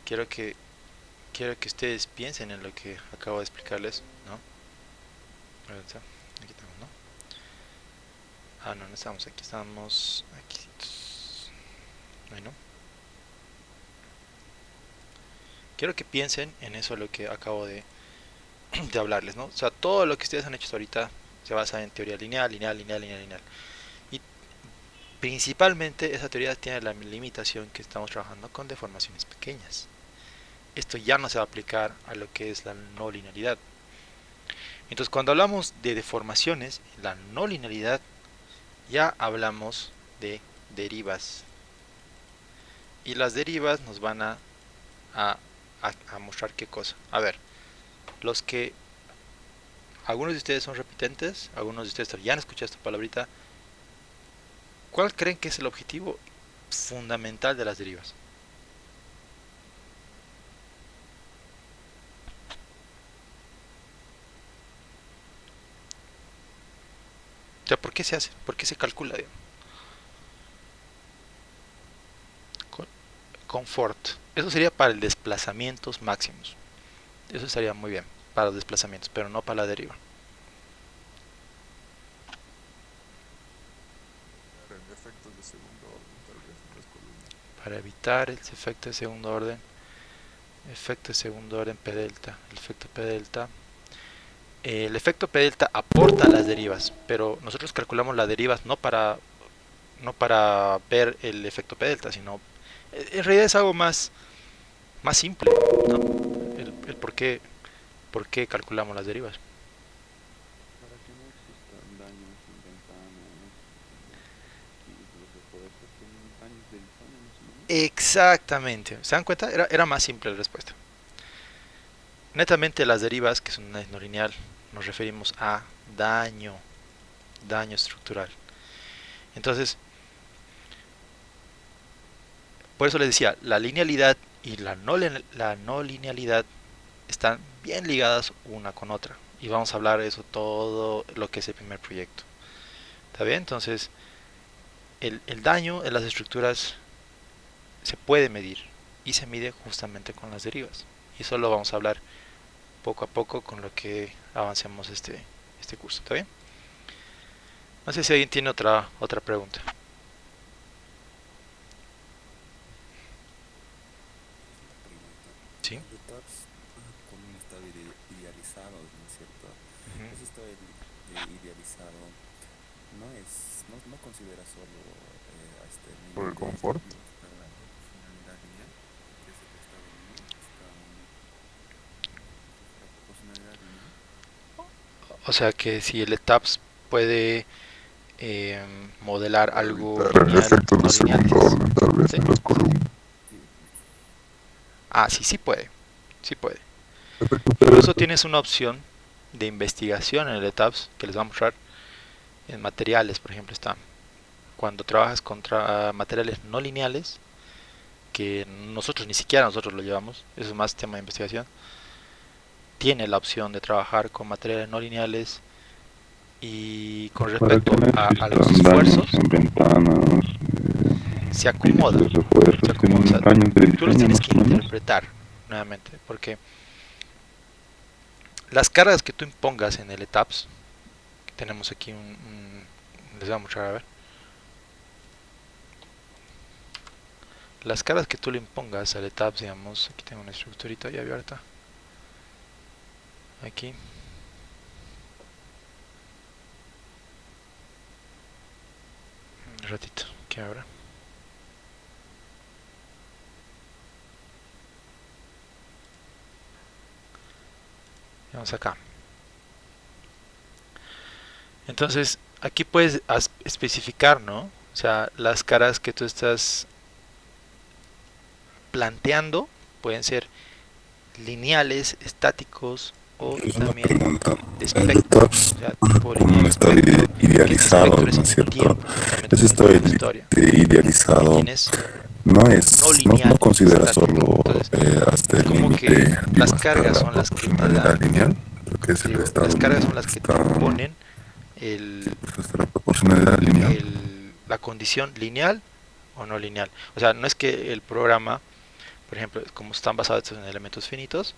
quiero que quiero que ustedes piensen en lo que acabo de explicarles, ¿no? Aquí estamos, ¿no? Ah, no, no estamos aquí, estamos aquí. Bueno, quiero que piensen en eso lo que acabo de hablarles, ¿no? O sea, todo lo que ustedes han hecho hasta ahorita se basa en teoría lineal, lineal, lineal, lineal, lineal. Y principalmente esa teoría tiene la limitación que estamos trabajando con deformaciones pequeñas. Esto ya no se va a aplicar a lo que es la no linealidad. Entonces, cuando hablamos de deformaciones, la no linealidad, ya hablamos de derivas. Y las derivas nos van a, a mostrar qué cosa. A ver, los que algunos de ustedes son repitentes, algunos de ustedes ya han escuchado esta palabrita. ¿Cuál creen que es el objetivo fundamental de las derivas? O sea, ¿por qué se hace? ¿Por qué se calcula? Digamos? Confort. Eso sería para el desplazamientos máximos. Eso estaría muy bien para los desplazamientos, pero no para la deriva. Efectos de segundo orden, tal vez, en las columnas. Para evitar el efecto de segundo orden, efecto de segundo orden P delta, el efecto P delta, El efecto P delta aporta las derivas, pero nosotros calculamos las derivas no para ver el efecto P delta, sino en realidad es algo más simple, ¿no? El por qué calculamos las derivas. Para que no existan daños en ventanas y los refuerzos tienen daños de diseño más o menos. Exactamente, ¿se dan cuenta? Era más simple la respuesta. Netamente las derivas, que son una no lineal, nos referimos a daño estructural. Entonces, por eso les decía, la linealidad y la no linealidad están bien ligadas una con otra. Y vamos a hablar de eso todo lo que es el primer proyecto. ¿Está bien? Entonces, el daño en las estructuras se puede medir y se mide justamente con las derivas. Y eso lo vamos a hablar poco a poco con lo que avancemos este curso. ¿Está bien? No sé si alguien tiene otra pregunta. ¿Sí? Los retards con un estado idealizado, ¿no es cierto? Ujú. Ese estado idealizado no considera solo a este Por nivel el confort. de la proporcionalidad lineal, que es el estado 1, la proporcionalidad lineal. O sea que si el ETAPS puede modelar algo Evitar lineal, efectos de no lineal. segundo orden, tal vez, ¿Sí? en las columnas. Ah, sí puede. Sí puede. Efectos Incluso tienes una opción de investigación en el ETAPS que les va a mostrar en materiales, por ejemplo, está. Cuando trabajas contra materiales no lineales, que ni siquiera nosotros lo llevamos, eso es más tema de investigación, tiene la opción de trabajar con materiales no lineales y con para respecto que a los existan daños esfuerzos en ventanas, se acomoda, pisos, refuerzos, se acomoda. O sea, daños de tú los diseño tienes más que o menos. interpretar nuevamente, porque las cargas que tú impongas en el ETAPS, que tenemos aquí les voy a mostrar a ver. Las cargas que tú le impongas al ETAPS, digamos, aquí tengo una estructurita ya abierta. Aquí. Un ratito, que abra. Vamos acá. Entonces, aquí puedes especificar, ¿no? O sea, las caras que tú estás planteando pueden ser lineales, estáticos o Es una también pregunta. de El espectro, retards o sea, tipo con un lineal estado espectro, que ese idealizado, espectro es ¿no en es el cierto? tiempo, justamente Ese como estado decía en la historia, y idealizado tienes no lineal, considera estático. solo Entonces, hasta el como que límite, digo, las hasta cargas la son las que te proporcionalidad dan, lineal, lo que es el digo, estado las cargas son lineal, las que te imponen el, pues hasta la proporcionalidad lineal. la condición lineal o no lineal. O sea, no es que el programa, por ejemplo, como están basados en elementos finitos,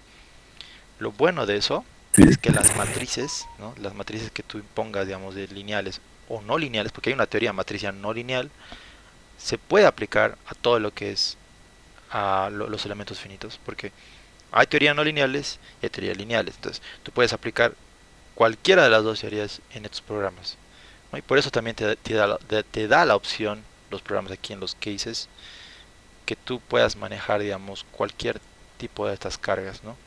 lo bueno de eso Sí, es que las matrices, ¿no? Las matrices que tú impongas, digamos, de lineales o no lineales, porque hay una teoría matricial no lineal, se puede aplicar a todo lo que es los elementos finitos, porque hay teorías no lineales y hay teorías lineales. Entonces, tú puedes aplicar cualquiera de las dos teorías en estos programas, ¿no? Y por eso también te da la opción, los programas aquí en los cases, que tú puedas manejar, digamos, cualquier tipo de estas cargas, ¿no?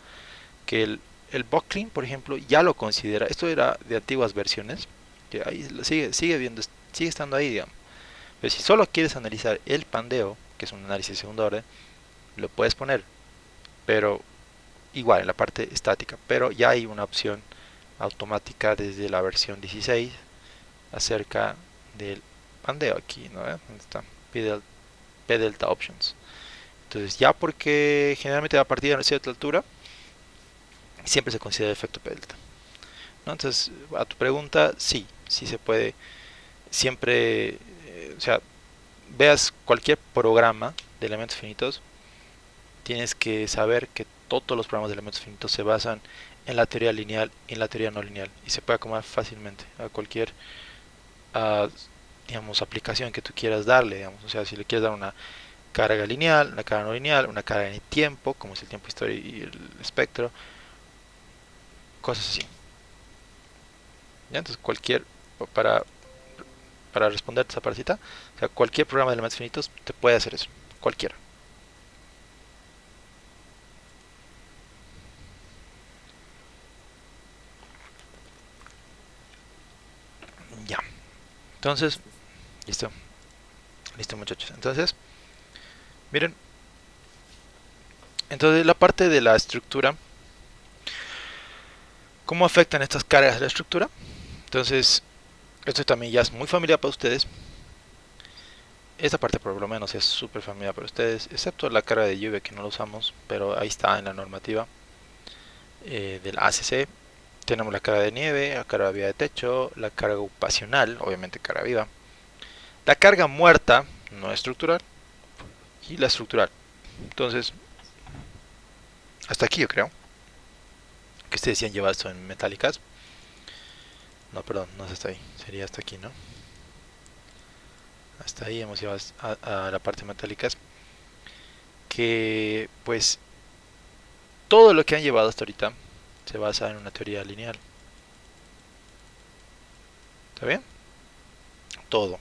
Que el Buckling, por ejemplo, ya lo considera. Esto era de antiguas versiones, que ahí sigue estando ahí, digamos. Pero si solo quieres analizar el pandeo, que es un análisis de segunda orden, lo puedes poner, pero igual en la parte estática. Pero ya hay una opción automática desde la versión 16 acerca del pandeo aquí, ¿no? ¿Dónde está? P-Delta Options. Entonces ya porque generalmente a partir de una cierta altura siempre se considera el efecto P-Delta, ¿no? Entonces a tu pregunta, sí se puede siempre, o sea, veas cualquier programa de elementos finitos, tienes que saber que todos los programas de elementos finitos se basan en la teoría lineal y en la teoría no lineal y se puede acomodar fácilmente a cualquier a, digamos, aplicación que tú quieras darle, digamos. O sea, si le quieres dar una carga lineal, una carga no lineal, una carga en el tiempo, como es el tiempo, historia y el espectro, cosas así. ¿Ya? Entonces para, para responder esa partita, o sea, cualquier programa de elementos finitos te puede hacer eso, cualquiera. Ya, entonces, listo, listo muchachos. Entonces, miren, entonces la parte de la estructura, ¿cómo afectan estas cargas de la estructura? Entonces, esto también ya es muy familiar para ustedes. Esta parte por lo menos es súper familiar para ustedes, excepto la carga de lluvia que no lo usamos, pero ahí está en la normativa del ACC. Tenemos la carga de nieve, la carga vía de techo, la carga ocupacional, obviamente carga viva, la carga muerta, no estructural, y la estructural. Entonces, hasta aquí yo creo que ustedes sí han llevado esto en metálicas. No, perdón, no es hasta ahí, sería hasta aquí, ¿no? Hasta ahí hemos llevado a la parte metálicas. Que pues todo lo que han llevado hasta ahorita se basa en una teoría lineal. ¿Está bien? Todo.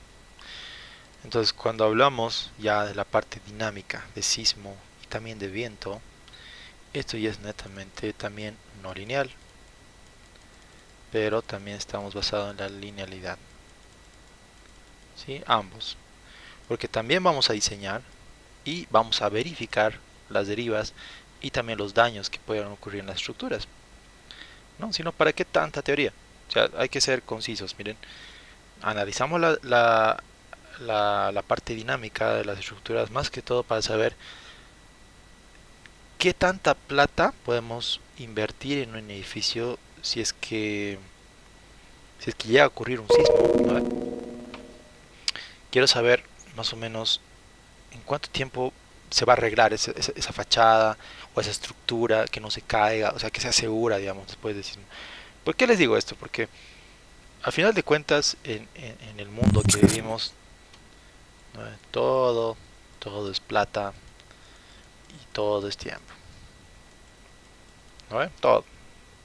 Entonces cuando hablamos ya de la parte dinámica de sismo y también de viento, esto ya es netamente también no lineal, pero también estamos basados en la linealidad. ¿Sí? Ambos. Porque también vamos a diseñar y vamos a verificar las derivas y también los daños que puedan ocurrir en las estructuras. ¿No? Sino para qué tanta teoría. O sea, hay que ser concisos. Miren, analizamos la parte dinámica de las estructuras más que todo para saber qué tanta plata podemos invertir en un edificio si es que llega a ocurrir un sismo, ¿no? Quiero saber más o menos en cuánto tiempo se va a arreglar esa fachada o esa estructura, que no se caiga, o sea, que sea segura, digamos, después del sismo. ¿Por qué les digo esto? Porque al final de cuentas, en el mundo que vivimos, ¿no? Todo es plata y todo es tiempo. ¿No?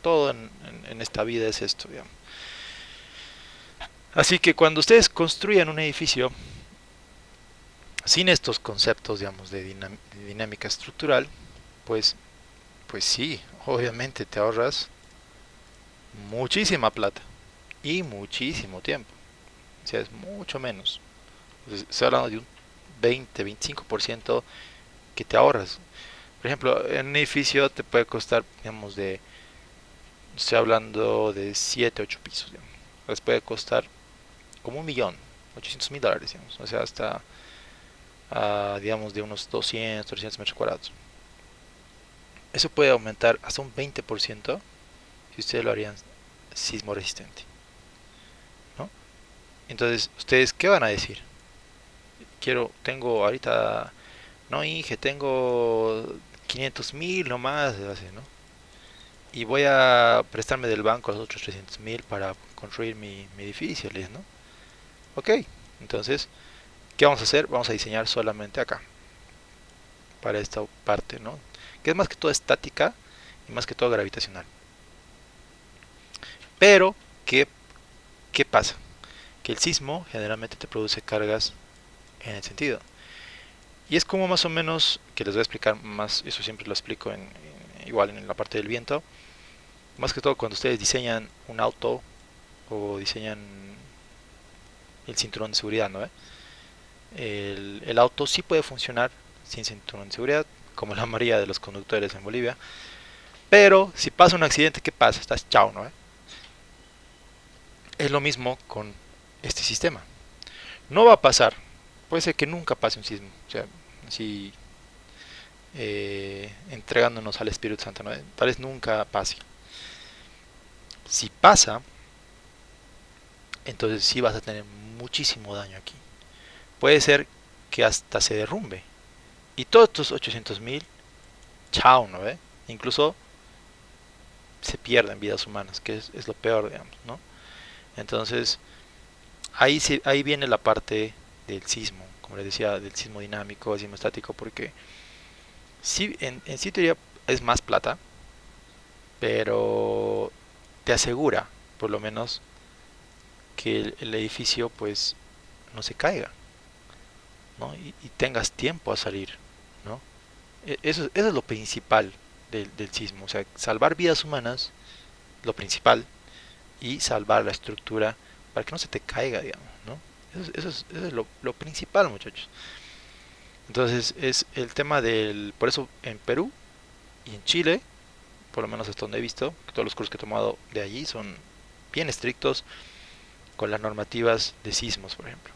Todo en esta vida es esto, digamos. Así que cuando ustedes construyan un edificio sin estos conceptos, digamos, de dinámica estructural, pues, pues sí, obviamente te ahorras muchísima plata y muchísimo tiempo. O sea, es mucho menos. Pues, estoy hablando de un 20-25% que te ahorras. Por ejemplo, en un edificio te puede costar, digamos, estoy hablando de 7 8 pisos, digamos. Les puede costar como 1.800.000 dólares, digamos. O sea, hasta, digamos, de unos 200-300 metros cuadrados. Eso puede aumentar hasta un 20% si ustedes lo harían sismo resistente, ¿no? Entonces, ¿ustedes qué van a decir? Tengo ahorita, no, Inge, tengo 500.000 nomás, así, ¿no? Y voy a prestarme del banco los otros 300.000 para construir mi edificio, ¿les, no? Ok, entonces, ¿qué vamos a hacer? Vamos a diseñar solamente acá, para esta parte, ¿no? Que es más que todo estática y más que todo gravitacional. Pero, ¿qué pasa? Que el sismo generalmente te produce cargas en el sentido. Y es como más o menos, que les voy a explicar más, eso siempre lo explico igual en la parte del viento. Más que todo cuando ustedes diseñan un auto o diseñan el cinturón de seguridad, ¿no? El auto sí puede funcionar sin cinturón de seguridad, como la mayoría de los conductores en Bolivia. Pero si pasa un accidente, ¿qué pasa? Estás chao, ¿no? Es lo mismo con este sistema. No va a pasar. Puede ser que nunca pase un sismo. O sea, así entregándonos al Espíritu Santo, ¿no? Tal vez nunca pase. Si pasa, entonces sí vas a tener muchísimo daño aquí. Puede ser que hasta se derrumbe. Y todos estos 800.000, chao, ¿no? Incluso se pierden vidas humanas, que es lo peor, digamos, ¿no? Entonces, ahí viene la parte del sismo, como les decía, del sismo dinámico, sismo estático, porque sí, en sí teoría es más plata, pero te asegura, por lo menos, que el edificio pues no se caiga, ¿no? Y tengas tiempo a salir, ¿no? Eso es lo principal del sismo, o sea, salvar vidas humanas, lo principal, y salvar la estructura para que no se te caiga, digamos, ¿no? Eso es lo principal, muchachos. Entonces es el tema del, por eso en Perú y en Chile, por lo menos hasta donde he visto, que todos los cursos que he tomado de allí son bien estrictos con las normativas de sismos, por ejemplo.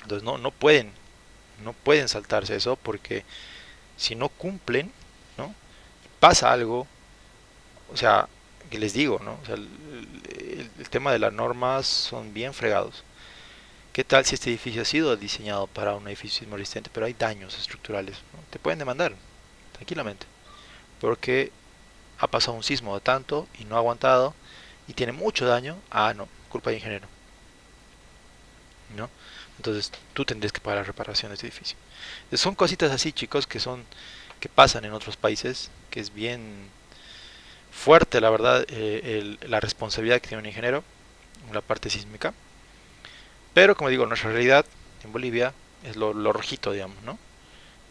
Entonces no pueden saltarse eso porque si no cumplen, ¿no? Pasa algo, o sea, que les digo, ¿no? O sea, el tema de las normas son bien fregados. ¿Qué tal si este edificio ha sido diseñado para un edificio sismo resistente, pero hay daños estructurales, ¿no? Te pueden demandar tranquilamente, porque ha pasado un sismo de tanto y no ha aguantado y tiene mucho daño. Ah, no, culpa de ingeniero, ¿no? Entonces tú tendrías que pagar la reparación de este edificio. Son cositas así, chicos, que pasan en otros países, que es bien fuerte, la verdad, la responsabilidad que tiene un ingeniero en la parte sísmica. Pero como digo, nuestra realidad en Bolivia es lo rojito, digamos, ¿no?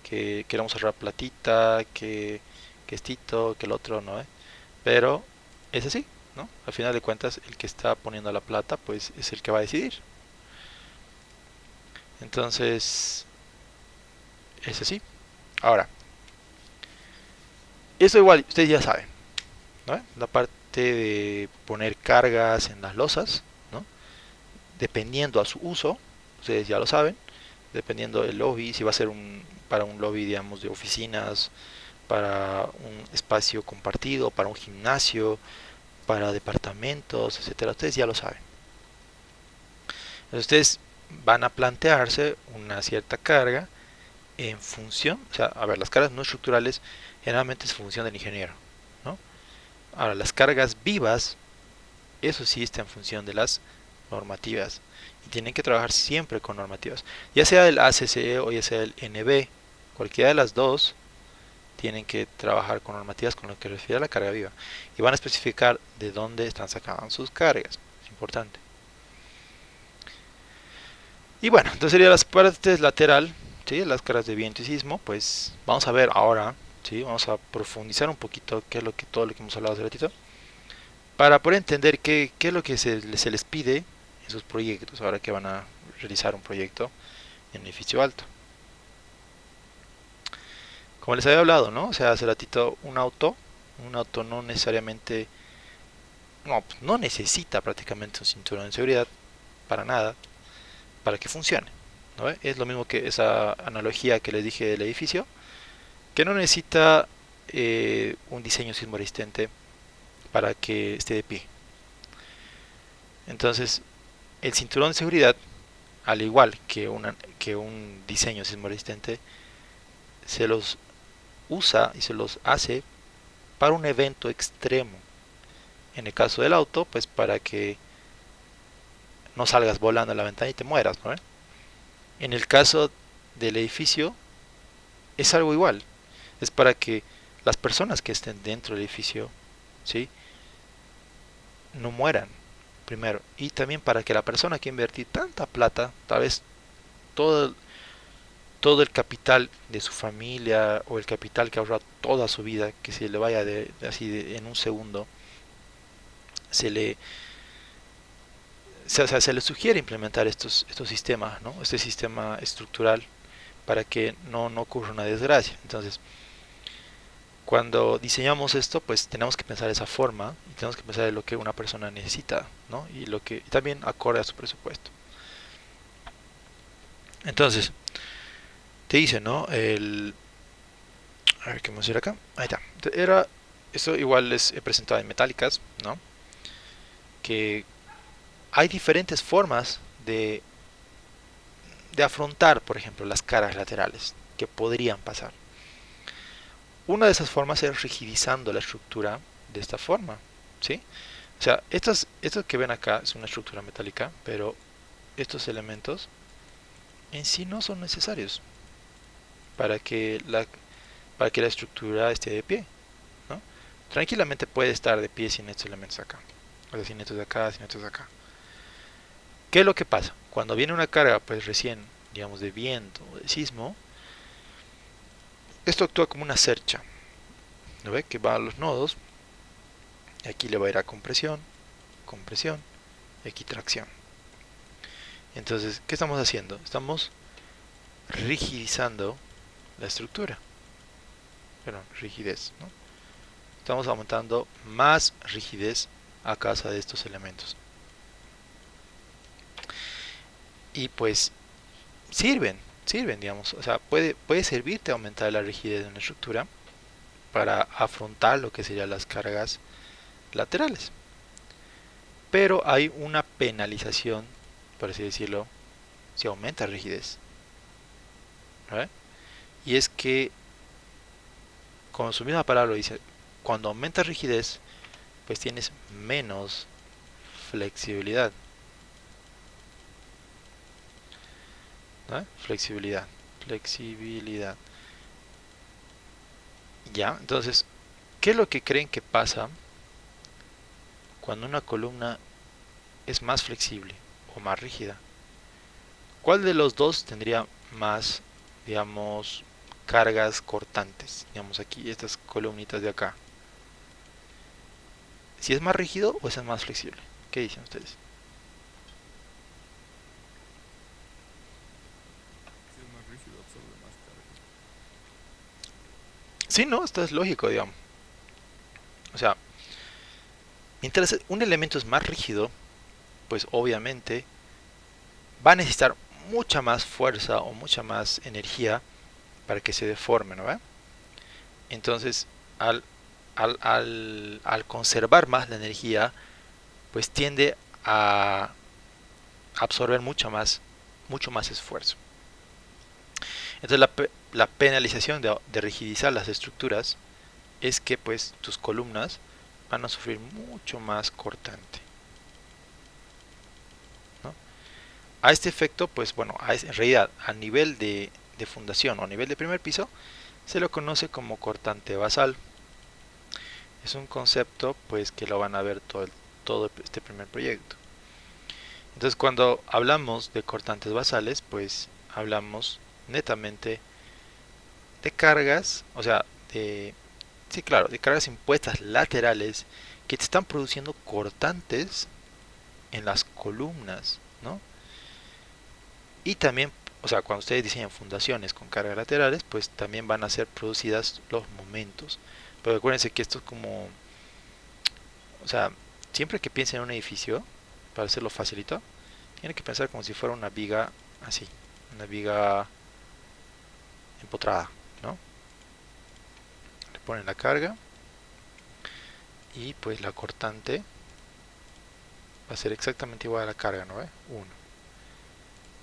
Que queremos ahorrar platita, que estito, que el otro, ¿no? Pero es así, ¿no? Al final de cuentas, el que está poniendo la plata, pues es el que va a decidir. Entonces, es así. Ahora, eso igual, ustedes ya saben, ¿no? La parte de poner cargas en las losas, ¿no? Dependiendo a su uso, ustedes ya lo saben, dependiendo del lobby, si va a ser para un lobby, digamos, de oficinas, para un espacio compartido, para un gimnasio, para departamentos, etcétera, ustedes ya lo saben. Entonces, ustedes van a plantearse una cierta carga en función, o sea, a ver, las cargas no estructurales generalmente es función del ingeniero, ¿no? Ahora, las cargas vivas, eso sí está en función de las normativas y tienen que trabajar siempre con normativas, ya sea el ACCE o ya sea el NB, cualquiera de las dos tienen que trabajar con normativas con lo que refiere a la carga viva y van a especificar de dónde están sacando sus cargas, es importante. Y bueno, entonces serían las partes lateral, ¿sí? Las cargas de viento y sismo, pues vamos a ver ahora, ¿sí? Vamos a profundizar un poquito qué es todo lo que hemos hablado hace ratito, para poder entender qué es lo que se les pide en sus proyectos, ahora que van a realizar un proyecto en edificio alto. Como les había hablado, ¿no? O sea, hace ratito un auto no necesariamente, no necesita prácticamente un cinturón de seguridad para nada, para que funcione, ¿no? Es lo mismo que esa analogía que les dije del edificio, que no necesita un diseño sismo resistente para que esté de pie. Entonces, el cinturón de seguridad, al igual que un diseño sismo resistente, se los usa y se los hace para un evento extremo. En el caso del auto, pues para que no salgas volando a la ventana y te mueras, ¿no? En el caso del edificio, es algo igual. Es para que las personas que estén dentro del edificio, ¿sí? No mueran, primero. Y también para que la persona que invertí tanta plata, tal vez todo, todo el capital de su familia o el capital que ahorra toda su vida, que se le vaya en un segundo, se le, o sea, se le sugiere implementar estos sistemas, ¿no? Este sistema estructural para que no ocurra una desgracia. Entonces, cuando diseñamos esto, pues tenemos que pensar de esa forma y tenemos que pensar en lo que una persona necesita, ¿no? Y también acorde a su presupuesto. Entonces, te dice, ¿no? A ver, ¿qué vamos a hacer acá? Ahí está. Esto igual les he presentado en metálicas, ¿no? Que hay diferentes formas de afrontar, por ejemplo, las caras laterales que podrían pasar. Una de esas formas es rigidizando la estructura de esta forma, ¿sí? O sea, esto que ven acá es una estructura metálica, pero estos elementos en sí no son necesarios para que la estructura esté de pie, ¿no? Tranquilamente puede estar de pie sin estos elementos acá, o sea, sin estos de acá, sin estos de acá. ¿Qué es lo que pasa? Cuando viene una carga, pues recién, digamos, de viento o de sismo, esto actúa como una cercha, ¿no ve? Que va a los nodos, y aquí le va a ir a compresión, compresión, y aquí tracción. Entonces, ¿qué estamos haciendo? Estamos rigidizando la estructura, perdón, rigidez, ¿no? Estamos aumentando más rigidez a causa de estos elementos. Y pues sirven, digamos, o sea, puede servirte aumentar la rigidez de una estructura para afrontar lo que serían las cargas laterales. Pero hay una penalización, por así decirlo, si aumenta rigidez. ¿Vale? Y es que, como su misma palabra lo dice, cuando aumenta rigidez, pues tienes menos flexibilidad. ¿No? Flexibilidad. Ya, entonces, ¿qué es lo que creen que pasa cuando una columna es más flexible o más rígida? ¿Cuál de los dos tendría más, digamos, cargas cortantes? Digamos aquí, estas columnitas de acá. ¿Si es más rígido o es más flexible? ¿Qué dicen ustedes? Si es más rígido, absorbe más carga. Sí, no, esto es lógico, digamos. O sea, mientras un elemento es más rígido, pues obviamente va a necesitar mucha más fuerza o mucha más energía para que se deforme, ¿no ve? Entonces, al conservar más la energía, pues tiende a absorber mucho más esfuerzo. Entonces, la penalización de rigidizar las estructuras es que pues tus columnas van a sufrir mucho más cortante, ¿no? A este efecto, pues bueno, en realidad a nivel de fundación o a nivel de primer piso, se lo conoce como cortante basal. Es un concepto pues que lo van a ver todo este primer proyecto. Entonces cuando hablamos de cortantes basales, pues hablamos netamente de cargas, o sea, sí, claro, de cargas impuestas laterales que te están produciendo cortantes en las columnas, ¿no? Y también, o sea, cuando ustedes diseñan fundaciones con cargas laterales, pues también van a ser producidas los momentos. Pero acuérdense que esto es como, o sea, siempre que piensen en un edificio, para hacerlo facilito, tienen que pensar como si fuera una viga así, una viga empotrada, ¿no? Le ponen la carga y pues la cortante va a ser exactamente igual a la carga, ¿no ve? 1.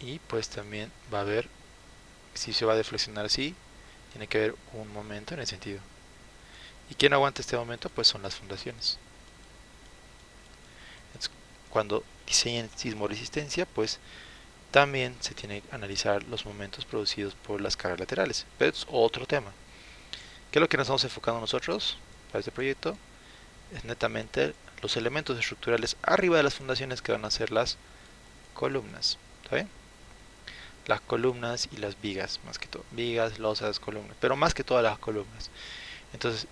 Y pues también va a haber, si se va a deflexionar así, tiene que haber un momento en el sentido. ¿Y quién aguanta este momento? Pues son las fundaciones. Entonces, cuando diseñen sismoresistencia, pues también se tiene que analizar los momentos producidos por las cargas laterales. Pero es otro tema. ¿Qué es lo que nos estamos enfocando nosotros para este proyecto? Es netamente los elementos estructurales arriba de las fundaciones que van a ser las columnas. ¿Está bien? Las columnas y las vigas, más que todo. Vigas, losas, columnas. Pero más que todas las columnas. Entonces,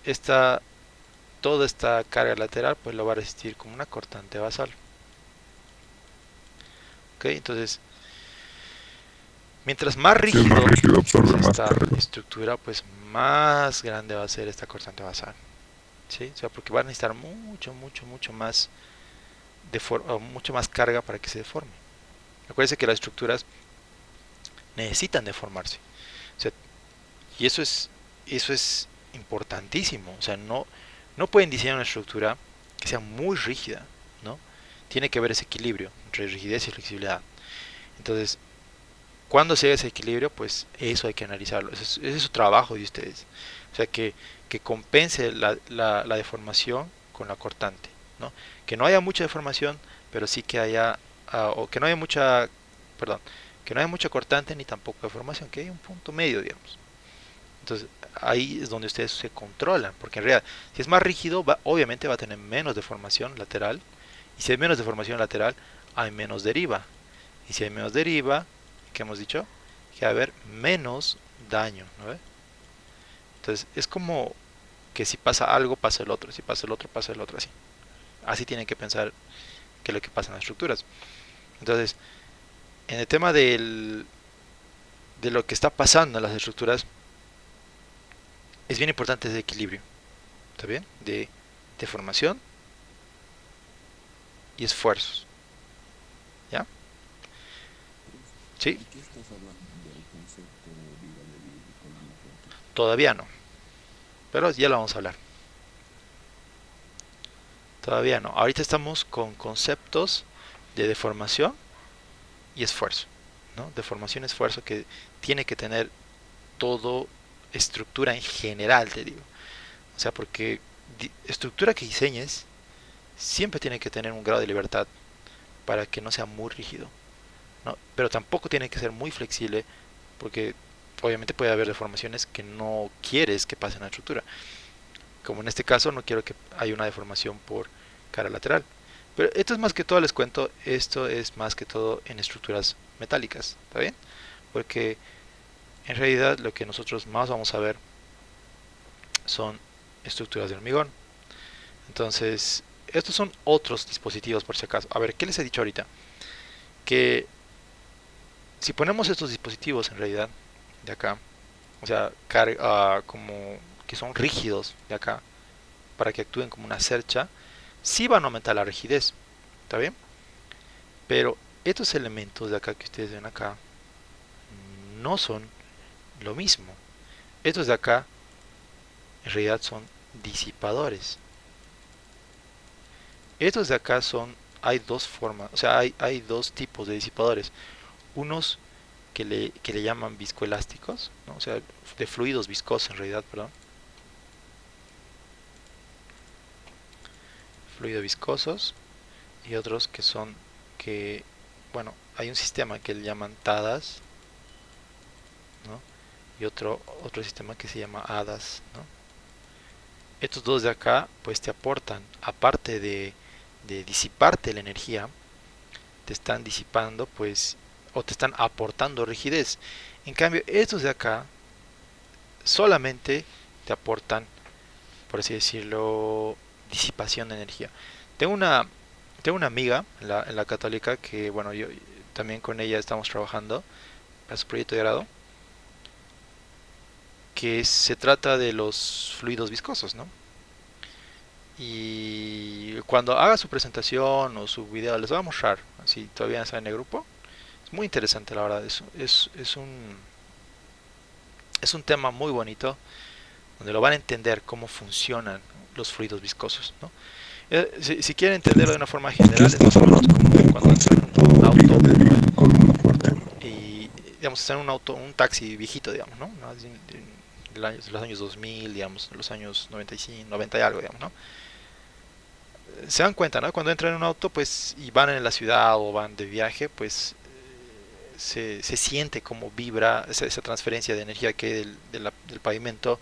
toda esta carga lateral pues lo va a resistir como una cortante basal. ¿Ok? Entonces, mientras más Si es rígido más rígido, absorbe es más esta carga. estructura, pues más grande va a ser esta cortante basal. ¿Sí? O sea, porque va a necesitar mucho más mucho más carga para que se deforme. Acuérdense que las estructuras necesitan deformarse. O sea, y eso es importantísimo. O sea, no pueden diseñar una estructura que sea muy rígida, ¿no? Tiene que haber ese equilibrio entre rigidez y flexibilidad. Entonces, cuando se haga ese equilibrio, pues eso hay que analizarlo. Ese es su trabajo de ustedes. O sea, que compense la deformación con la cortante, ¿no? Que no haya mucha deformación, pero sí que haya, o que no haya mucha, perdón, que no haya mucha cortante ni tampoco deformación, que haya un punto medio, digamos. Entonces, ahí es donde ustedes se controlan, porque en realidad, si es más rígido, obviamente va a tener menos deformación lateral, y si hay menos deformación lateral, hay menos deriva. Y si hay menos deriva, ¿qué hemos dicho? Que va a haber menos daño, ¿no ve? Entonces es como que si pasa algo, pasa el otro, si pasa el otro, pasa el otro, así. Así tienen que pensar que es lo que pasa en las estructuras. Entonces, en el tema de lo que está pasando en las estructuras, es bien importante ese equilibrio, ¿está bien? De deformación y esfuerzos, ¿ya? ¿Y ¿Sí? qué estás hablando del concepto de vida de columna fuerte? Todavía no, pero ya lo vamos a hablar. Todavía no. Ahorita estamos con conceptos de deformación y esfuerzo, ¿no? Deformación y esfuerzo que tiene que tener todo estructura en general, te digo. O sea, porque estructura que diseñes siempre tiene que tener un grado de libertad para que no sea muy rígido, ¿no? Pero tampoco tiene que ser muy flexible porque obviamente puede haber deformaciones que no quieres que pasen a la estructura. Como en este caso no quiero que haya una deformación por cara lateral. Pero esto es más que todo, les cuento, esto es más que todo en estructuras metálicas, ¿está bien? Porque en realidad lo que nosotros más vamos a ver son estructuras de hormigón. Entonces, estos son otros dispositivos por si acaso. A ver, ¿qué les he dicho ahorita? Que si ponemos estos dispositivos en realidad de acá, o sea, como que son rígidos de acá, para que actúen como una cercha, sí van a aumentar la rigidez, ¿está bien? Pero estos elementos de acá que ustedes ven acá no son lo mismo. Estos de acá en realidad son disipadores. Estos de acá son, hay dos formas, o sea, hay dos tipos de disipadores. Unos que le llaman viscoelásticos, ¿no? O sea, de fluidos viscosos en realidad, perdón. Fluidos viscosos y otros que son que, bueno, hay un sistema que le llaman TADAS, ¿no? Y otro sistema que se llama HADAS, ¿no? Estos dos de acá pues te aportan, aparte de disiparte la energía, te están disipando pues o te están aportando rigidez. En cambio estos de acá solamente te aportan, por así decirlo, disipación de energía. Tengo una, tengo una amiga en la católica que, bueno, yo también con ella estamos trabajando para su proyecto de grado, que se trata de los fluidos viscosos, ¿no? Y cuando haga su presentación o su video, les voy a mostrar, así todavía no está en el grupo. Es muy interesante, la verdad. Es un tema muy bonito donde lo van a entender cómo funcionan los fluidos viscosos, ¿no? Si quieren entenderlo de una forma general, es más o menos como cuando entran en un auto Columna fuerte. y, digamos, están en un auto, un taxi viejito, digamos, ¿no? De los años 2000, digamos, los años 95, 90 y algo, digamos, ¿no? Se dan cuenta, ¿no? Cuando entran en un auto, pues, y van en la ciudad o van de viaje, pues, se siente como vibra esa transferencia de energía que hay del pavimento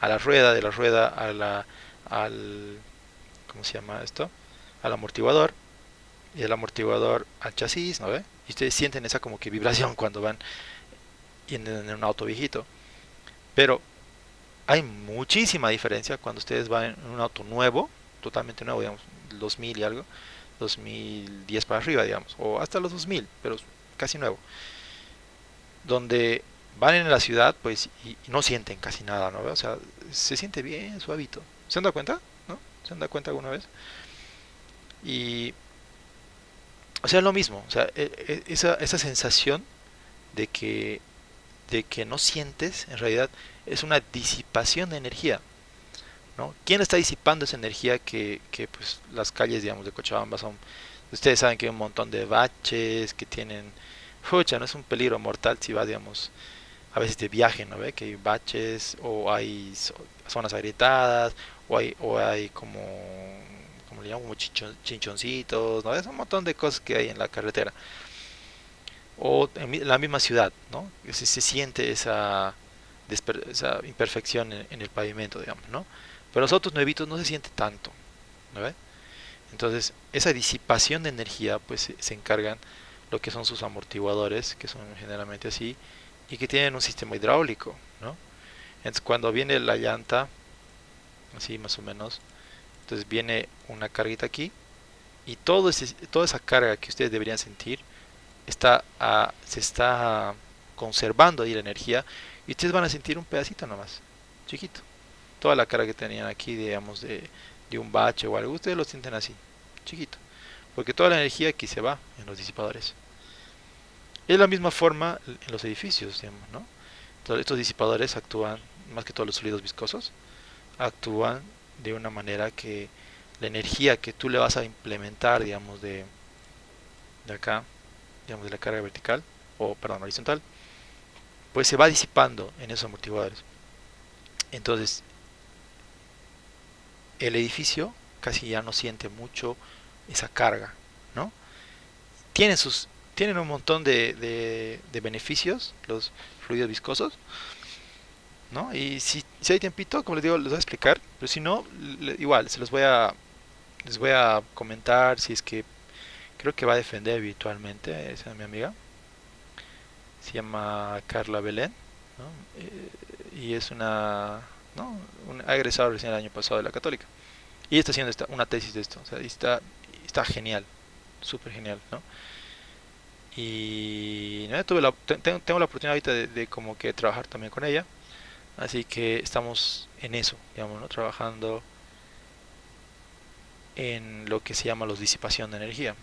a la rueda, de la rueda al, ¿cómo se llama esto? Al amortiguador, y el amortiguador al chasis, ¿no ve? Y ustedes sienten esa como que vibración cuando van en un auto viejito. Pero hay muchísima diferencia cuando ustedes van en un auto nuevo, totalmente nuevo, digamos, 2000 y algo, 2010 para arriba, digamos, o hasta los 2000, pero casi nuevo, donde van en la ciudad, pues, y no sienten casi nada, ¿no? O sea, se siente bien suavito. ¿Se han dado cuenta? ¿No? ¿Se han dado cuenta alguna vez? Y, o sea, es lo mismo, o sea, esa sensación de que no sientes, en realidad, es una disipación de energía, ¿no? ¿Quién está disipando esa energía que pues las calles, digamos, de Cochabamba son, ustedes saben que hay un montón de baches que tienen, pucha, no es un peligro mortal si vas, digamos, a veces de viaje, ¿no ve? Que hay baches o hay zonas agrietadas o hay como le llaman, como chinchoncitos, ¿no? Es un montón de cosas que hay en la carretera o en la misma ciudad, ¿no? Que se siente esa imperfección en el pavimento, digamos, ¿no? Pero los otros nuevitos no se siente tanto, ¿no ve? Entonces, esa disipación de energía, pues se encargan lo que son sus amortiguadores, que son generalmente así, y que tienen un sistema hidráulico, ¿no? Entonces cuando viene la llanta, así más o menos, entonces viene una carguita aquí, y toda esa carga que ustedes deberían sentir se está conservando ahí la energía, y ustedes van a sentir un pedacito nomás, chiquito. Toda la carga que tenían aquí, digamos, de un bache o algo, ustedes lo sienten así, chiquito. Porque toda la energía aquí se va en los disipadores. Es la misma forma en los edificios, digamos, ¿no? Entonces, estos disipadores actúan, más que todos los sólidos viscosos, actúan de una manera que la energía que tú le vas a implementar, digamos, de acá, digamos, de la carga vertical, o perdón, horizontal, pues se va disipando en esos amortiguadores. Entonces, el edificio casi ya no siente mucho esa carga, ¿no? Tienen tienen un montón de beneficios los fluidos viscosos, ¿no? Y si hay tiempito, como les digo, les voy a explicar, pero si no, igual, les voy a comentar si es que creo que va a defender virtualmente, esa es mi amiga, se llama Carla Belén, ¿no? Y es ¿no? Ha egresado recién el año pasado de la Católica. Y está haciendo una tesis de esto, o sea, está genial, súper genial, ¿no? Y ¿no? Tengo la oportunidad ahorita de como que trabajar también con ella, así que estamos en eso, digamos, ¿no? Trabajando en lo que se llama los disipación de energía.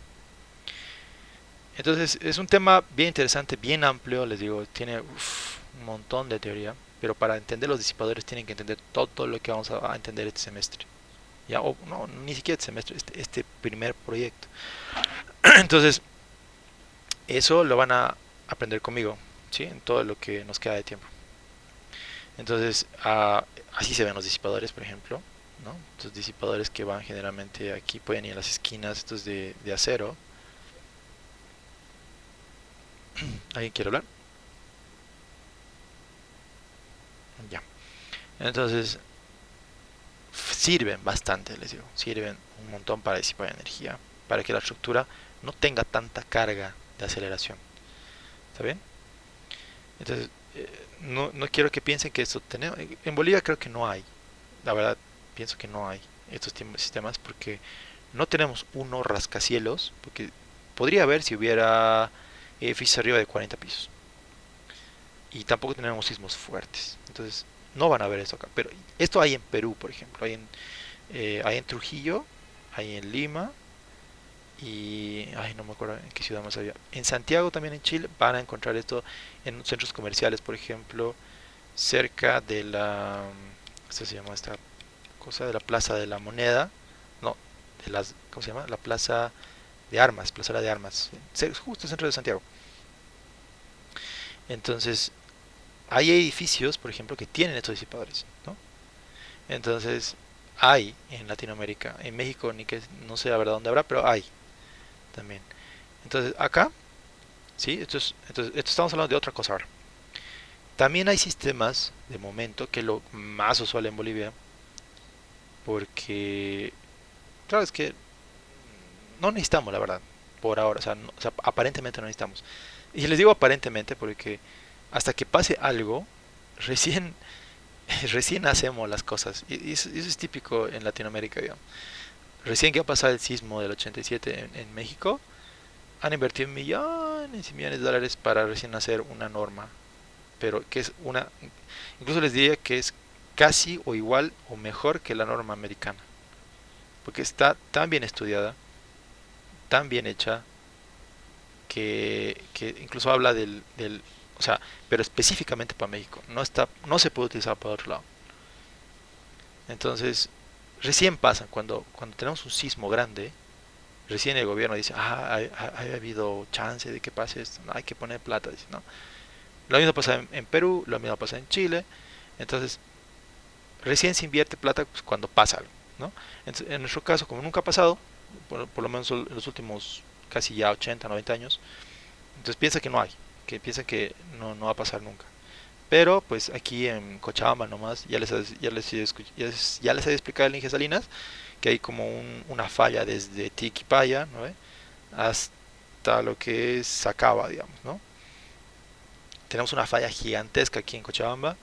Entonces es un tema bien interesante, bien amplio, les digo, tiene un montón de teoría, pero para entender los disipadores tienen que entender todo lo que vamos a entender este semestre. Ya, o no, ni siquiera este semestre, este primer proyecto. Entonces, eso lo van a aprender conmigo, ¿sí? En todo lo que nos queda de tiempo. Entonces, así se ven los disipadores, por ejemplo, ¿no? Estos disipadores que van generalmente aquí, pueden ir a las esquinas, estos de acero. ¿Alguien quiere hablar? Ya. Entonces, sirven bastante, les digo, sirven un montón para disipar energía, para que la estructura no tenga tanta carga de aceleración. ¿Está bien? Entonces, no quiero que piensen que esto tenemos. En Bolivia creo que no hay. La verdad, pienso que no hay estos sistemas porque no tenemos uno rascacielos, porque podría haber si hubiera edificios arriba de 40 pisos. Y tampoco tenemos sismos fuertes. Entonces, no van a ver esto acá. Pero esto hay en Perú, por ejemplo. Hay en Trujillo, hay en Lima. Y ay, no me acuerdo en qué ciudad más había. En Santiago, también en Chile, van a encontrar esto en centros comerciales, por ejemplo, cerca de ¿cómo se llama esta cosa? De la Plaza de la Moneda. No, ¿cómo se llama? La Plaza de Armas, Plaza de Armas, justo en el centro de Santiago. Entonces, hay edificios, por ejemplo, que tienen estos disipadores, ¿no? Entonces, hay en Latinoamérica, en México, no sé la verdad dónde habrá, pero hay también. Entonces, acá, ¿sí? Esto estamos hablando de otra cosa ahora. También hay sistemas, de momento, que es lo más usual en Bolivia, porque, claro, es que no necesitamos, la verdad, por ahora, o sea, aparentemente no necesitamos. Y les digo aparentemente porque hasta que pase algo, recién, recién hacemos las cosas. Y eso es típico en Latinoamérica, digamos. Recién que ha pasado el sismo del 87 en México, han invertido millones y millones de dólares para recién hacer una norma. Pero que es incluso les diría que es casi o igual o mejor que la norma americana. Porque está tan bien estudiada, tan bien hecha, que incluso habla o sea, pero específicamente para México. No se puede utilizar para otro lado. Entonces, recién pasa, cuando tenemos un sismo grande, recién el gobierno dice, ha habido chance de que pase esto, no, hay que poner plata, dice, no. Lo mismo pasa en Perú, lo mismo pasa en Chile, entonces, recién se invierte plata pues, cuando pasa algo, ¿no? Entonces, en nuestro caso, como nunca ha pasado, por lo menos en los últimos casi ya 80, 90 años, entonces piensa que no va a pasar nunca. Pero pues aquí en Cochabamba nomás, ya les he explicado en Inge Salinas que hay como una falla desde Tiquipaya, ¿no ve? hasta lo que es Sacaba, digamos, ¿no? Tenemos una falla gigantesca aquí en Cochabamba,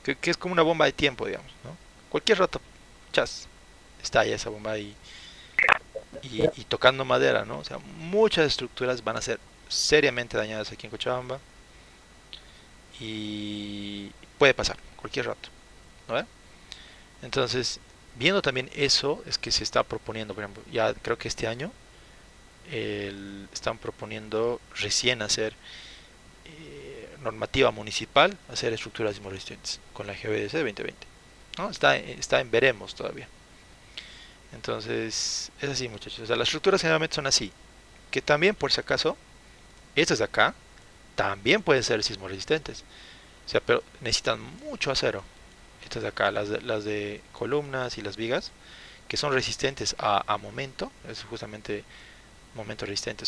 que es como una bomba de tiempo, digamos, ¿no? Cualquier rato, chas, estalla esa bomba y tocando madera, ¿no? O sea, muchas estructuras van a ser seriamente dañadas aquí en Cochabamba y puede pasar cualquier rato, ¿no ve? Entonces, viendo también eso, es que se está proponiendo, por ejemplo, ya creo que este año están proponiendo recién hacer normativa municipal, hacer estructuras sismoresistentes con la GBDC 2020, ¿no? Está en veremos todavía. Entonces, es así, muchachos. O sea, las estructuras generalmente son así. Que también, por si acaso, estas de acá también pueden ser sismoresistentes. O sea, pero necesitan mucho acero. Estas de acá, las de columnas y las vigas, que son resistentes a momento. Es justamente momento resistente.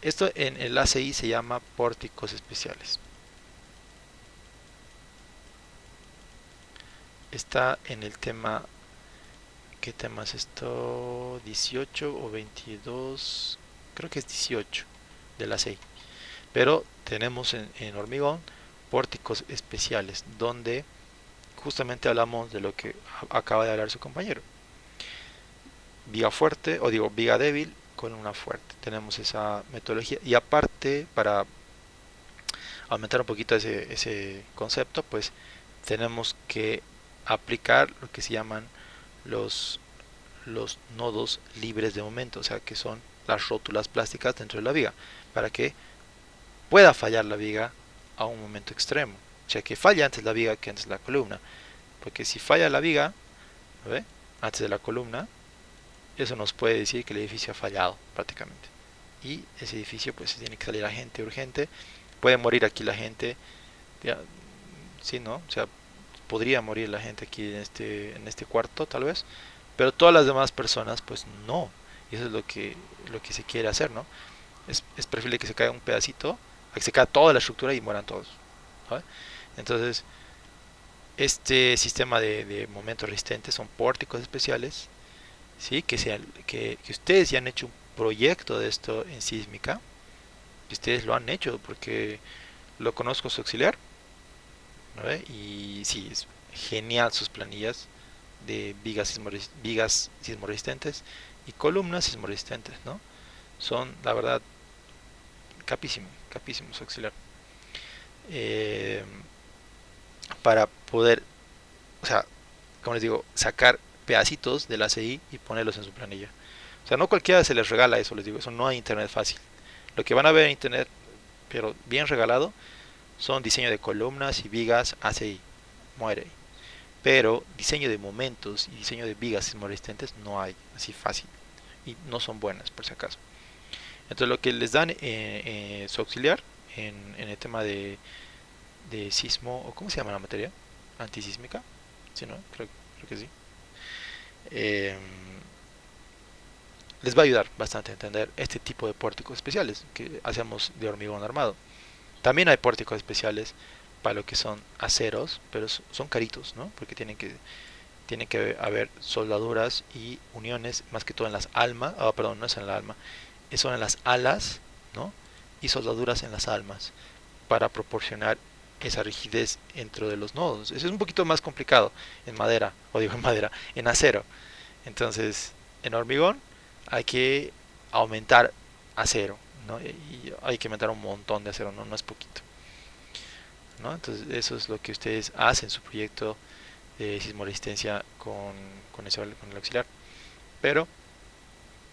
Esto en el ACI se llama pórticos especiales. Está en el tema. ¿Qué tema es esto? 18 o 22. Creo que es 18 de la 6. Pero tenemos en hormigón pórticos especiales, donde justamente hablamos de lo que acaba de hablar su compañero. Viga fuerte, o digo, viga débil, columna fuerte. Tenemos esa metodología. Y aparte, para aumentar un poquito ese concepto, pues tenemos que aplicar lo que se llaman los, los nodos libres de momento, o sea que son las rótulas plásticas dentro de la viga, para que pueda fallar la viga a un momento extremo, o sea que falle antes la viga que antes la columna, porque si falla la viga, ¿ve? Antes de la columna, eso nos puede decir que el edificio ha fallado prácticamente, y ese edificio pues tiene que salir a gente urgente, puede morir aquí la gente, ya, sí, ¿no? O sea, podría morir la gente aquí en este cuarto tal vez, pero todas las demás personas pues no, y eso es lo que se quiere hacer, ¿no? Es preferible que se caiga un pedacito a que se caiga toda la estructura y mueran todos, ¿sabe? Entonces este sistema de momentos resistentes son pórticos especiales, ¿sí? Que ustedes ya han hecho un proyecto de esto en sísmica, que ustedes lo han hecho porque lo conozco su auxiliar, ¿no ve? Y sí, es genial sus planillas de vigas sismoresistentes y columnas sismoresistentes, ¿no? Son, la verdad, capísimos auxiliar. Eh, para poder, o sea, como les digo, sacar pedacitos del ACI y ponerlos en su planilla. O sea, no cualquiera se les regala eso, les digo, eso no hay internet fácil. Lo que van a ver en internet, pero bien regalado, son diseño de columnas y vigas ACI, muere. Pero diseño de momentos y diseño de vigas sismoresistentes no hay así fácil y no son buenas por si acaso. Entonces lo que les dan su auxiliar en el tema de sismo, o ¿cómo se llama la materia? Antisísmica, ¿sí, no? Creo que sí. Eh, Les va a ayudar bastante a entender este tipo de pórticos especiales que hacemos de hormigón armado. También hay pórticos especiales para lo que son aceros, pero son caritos, ¿no? Porque tienen que haber soldaduras y uniones, más que todo en las almas, perdón, no es en la alma, son en las alas, ¿no? Y soldaduras en las almas, para proporcionar esa rigidez dentro de los nodos. Eso es un poquito más complicado en madera, o digo en madera, en acero. Entonces, en hormigón hay que aumentar acero, ¿no? Y hay que aumentar un montón de acero, no, no es poquito, ¿no? Entonces, eso es lo que ustedes hacen en su proyecto de sismoresistencia con el auxiliar. Pero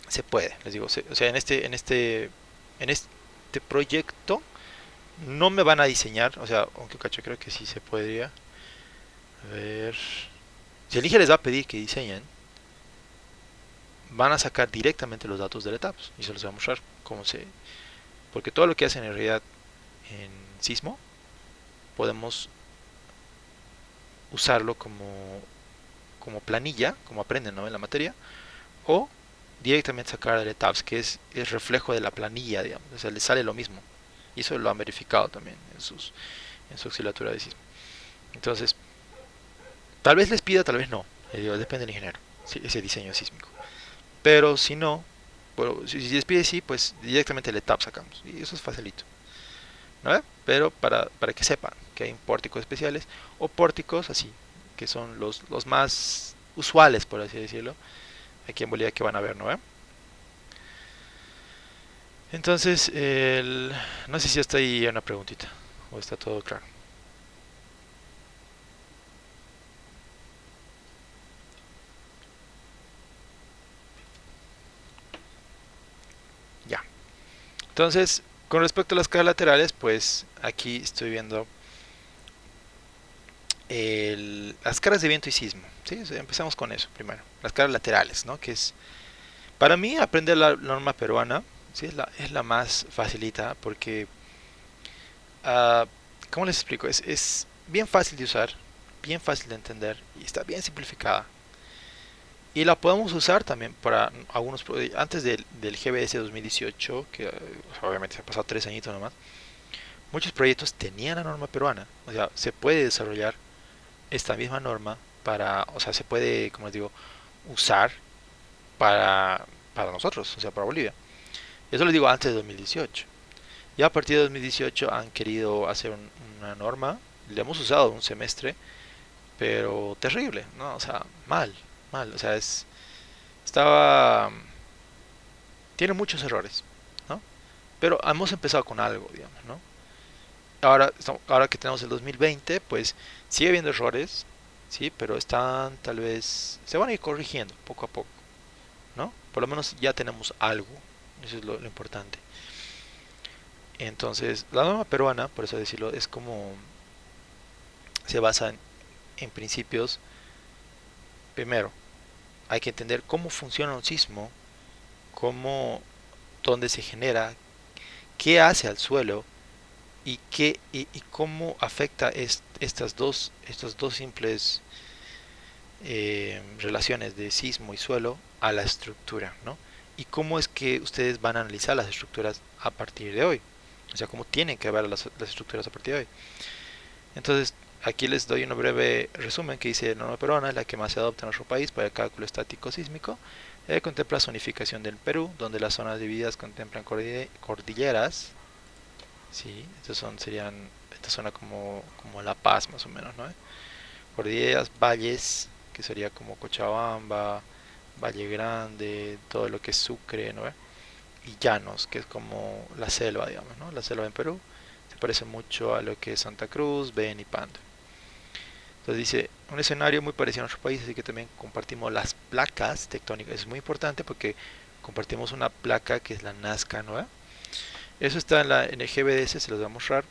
se puede, les digo, o sea, en este proyecto no me van a diseñar, o sea, aunque cacho creo que sí se podría. A ver, si el INGE les va a pedir que diseñen, van a sacar directamente los datos del ETAPS y se los voy a mostrar cómo porque todo lo que hacen en realidad en Sismo podemos usarlo como planilla, como aprenden, ¿no? En la materia, o directamente sacar el ETAPS, que es reflejo de la planilla, digamos, o sea, les sale lo mismo. Y eso lo han verificado también en su auxiliatura de sismo. Entonces, tal vez les pida, tal vez no. Digo, depende del ingeniero, ese diseño sísmico. Pero si no, pero si despide sí, pues directamente el tab sacamos. Y eso es facilito, ¿no? Pero para que sepan que hay pórticos especiales o pórticos así, que son los más usuales, por así decirlo, aquí en Bolivia que van a ver, ¿no? Entonces, no sé si hasta ahí hay una preguntita o está todo claro. Ya. Entonces, con respecto a las caras laterales, pues aquí estoy viendo las caras de viento y sismo. ¿Sí? O sea, empezamos con eso primero. Las caras laterales, ¿no? Que es, para mí, aprender la norma peruana, ¿sí? Es la más facilita porque, ah, ¿cómo les explico? Es bien fácil de usar, bien fácil de entender y está bien simplificada. Y la podemos usar también para algunos antes del GBS 2018, que obviamente se ha pasado 3 añitos nomás. Muchos proyectos tenían la norma peruana, o sea, se puede desarrollar esta misma norma para, o sea, se puede, como les digo, usar para nosotros, o sea, para Bolivia. Eso lo digo antes de 2018. Ya a partir de 2018 han querido hacer una norma, le hemos usado un semestre, pero terrible, ¿no? O sea, mal, mal, o sea, estaba, tiene muchos errores, ¿no? Pero hemos empezado con algo, digamos, ¿no? Ahora que tenemos el 2020, pues sigue habiendo errores, sí, pero están tal vez, se van a ir corrigiendo poco a poco, ¿no? Por lo menos ya tenemos algo, eso es lo importante. Entonces, la norma peruana, por eso decirlo, es como se basa en principios. Primero, hay que entender cómo funciona un sismo, cómo, dónde se genera, qué hace al suelo y cómo afecta estas dos simples relaciones de sismo y suelo a la estructura, ¿no? Y cómo es que ustedes van a analizar las estructuras a partir de hoy. O sea, cómo tienen que ver las estructuras a partir de hoy. Entonces, aquí les doy un breve resumen que dice: la norma peruana es la que más se adopta en nuestro país para el cálculo estático sísmico. Contempla zonificación del Perú, donde las zonas divididas contemplan cordilleras. Sí, esta zona como La Paz más o menos, ¿no? Cordilleras, valles, que sería como Cochabamba, Valle Grande, todo lo que es Sucre, ¿no? Y llanos, que es como la selva, digamos, ¿no? La selva en Perú se parece mucho a lo que es Santa Cruz, Beni y Pando. Entonces dice, un escenario muy parecido a nuestro país, así que también compartimos las placas tectónicas. Es muy importante porque compartimos una placa que es la Nazca, ¿no? Eso está en el GBDS, se los voy a mostrar.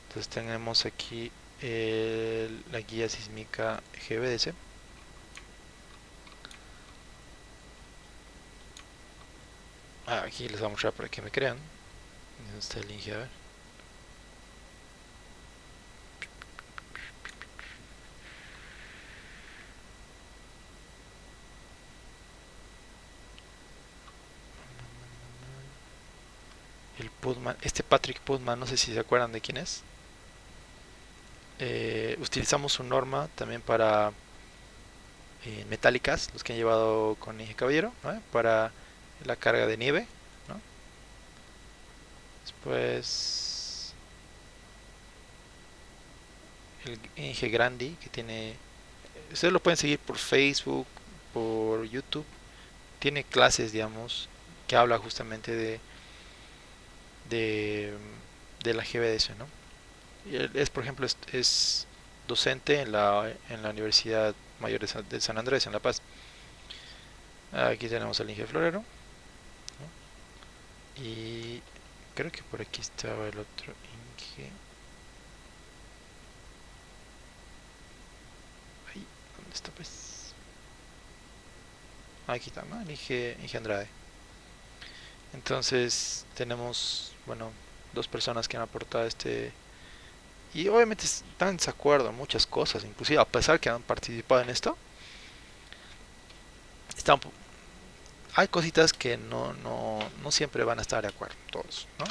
Entonces tenemos aquí la guía sísmica GBDS. Aquí les voy a mostrar para que me crean. ¿Dónde está el link? A ver. El Putman, este Patrick Putman, no sé si se acuerdan de quién es. Utilizamos su norma también para metálicas, los que han llevado con Inge Caballero, ¿no? Para la carga de nieve, ¿no? Después el Inge Grandi, que tiene, ustedes lo pueden seguir por Facebook, por YouTube, tiene clases, digamos, que habla justamente de, de la GBDS, ¿no? Y él es, por ejemplo, es docente en la Universidad Mayor de San Andrés, en La Paz. Aquí tenemos al Inge Florero, ¿no? Y creo que por aquí estaba el otro Inge. Ahí, ¿dónde está pues? Aquí está, ¿no? El Inge Andrade. Entonces tenemos, bueno, dos personas que han aportado y obviamente están en desacuerdo en muchas cosas, inclusive a pesar que han participado en esto, están, hay cositas que no siempre van a estar de acuerdo todos, ¿no?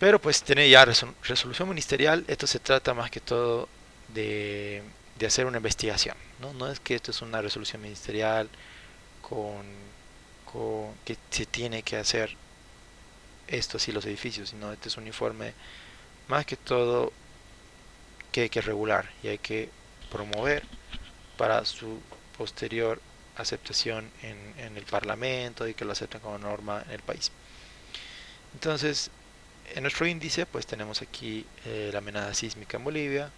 Pero pues tiene ya resolución ministerial. Esto se trata más que todo de hacer una investigación, ¿no? No es que esto es una resolución ministerial con que se tiene que hacer esto así los edificios, sino este es un informe más que todo que hay que regular y hay que promover para su posterior aceptación en el Parlamento y que lo acepten como norma en el país. Entonces, en nuestro índice pues tenemos aquí la amenaza sísmica en Bolivia,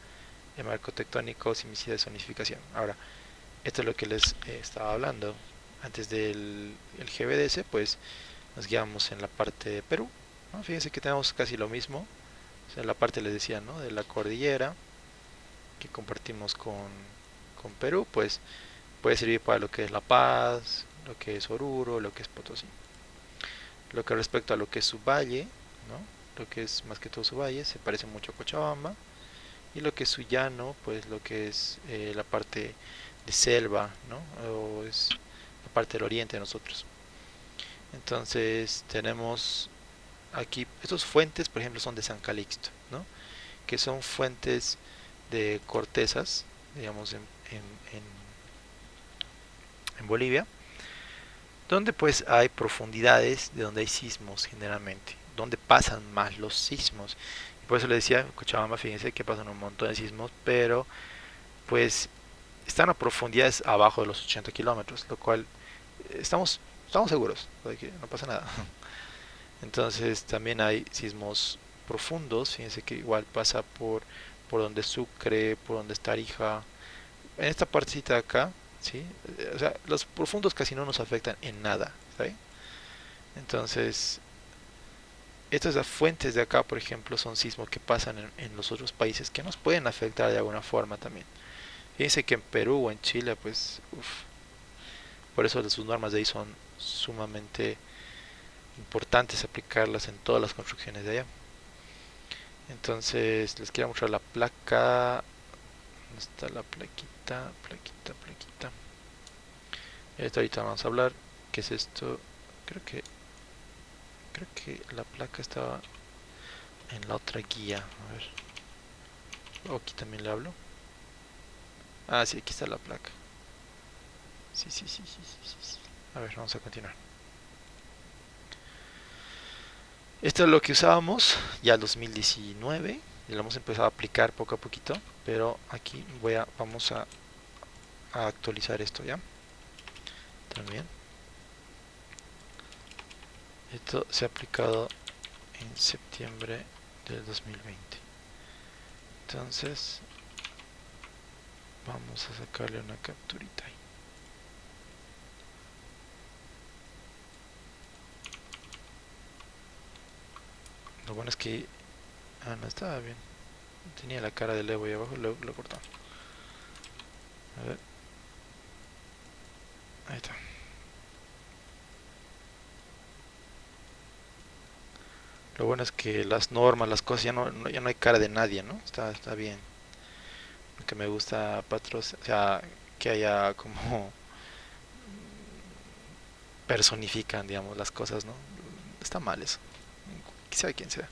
el marco tectónico, sismicidad y zonificación. Ahora, esto es lo que les estaba hablando antes del el GBDS, pues nos guiamos en la parte de Perú, ¿no? Fíjense que tenemos casi lo mismo, o sea, la parte les decía, ¿no? De la cordillera que compartimos con Perú, pues puede servir para lo que es La Paz, lo que es Oruro, lo que es Potosí. Lo que respecto a lo que es su valle, ¿no? Lo que es más que todo su valle, se parece mucho a Cochabamba. Y lo que es su llano, pues lo que es la parte de selva, ¿no? O es la parte del oriente de nosotros. Entonces tenemos aquí, estos fuentes, por ejemplo, son de San Calixto, ¿no? Que son fuentes de cortezas, digamos, en Bolivia, donde pues hay profundidades de donde hay sismos generalmente, donde pasan más los sismos. Y por eso le decía, Cochabamba, fíjense que pasan un montón de sismos, pero pues están a profundidades abajo de los 80 kilómetros, lo cual estamos seguros de que no pasa nada. Entonces también hay sismos profundos, fíjense que igual pasa por donde Sucre, por donde está Tarija, en esta partecita de acá, ¿sí? O sea, los profundos casi no nos afectan en nada, ¿sí? Entonces, estas fuentes de acá, por ejemplo, son sismos que pasan en los otros países que nos pueden afectar de alguna forma también. Fíjense que en Perú o en Chile, pues, uf, por eso sus normas de ahí son sumamente importantes aplicarlas en todas las construcciones de allá. Entonces, les quiero mostrar la placa. ¿Dónde está la plaquita? Plaquita. Esto ahorita vamos a hablar. ¿Qué es esto? Creo que la placa estaba en la otra guía. A ver. Oh, aquí también le hablo. Ah, sí, aquí está la placa. Sí. A ver, vamos a continuar. Esto es lo que usábamos ya en 2019 y lo hemos empezado a aplicar poco a poquito, pero aquí vamos a actualizar esto ya. También. Esto se ha aplicado en septiembre del 2020. Entonces, vamos a sacarle una capturita ahí. Lo bueno es que... Ah, no estaba bien. Tenía la cara del Evo ahí abajo, lo cortó. A ver. Ahí está. Lo bueno es que las normas, las cosas, ya no hay cara de nadie, ¿no? Está bien. Lo que me gusta, Patros, o sea, que haya como personifican, digamos, las cosas, ¿no? Está mal eso. Quizá quien sea.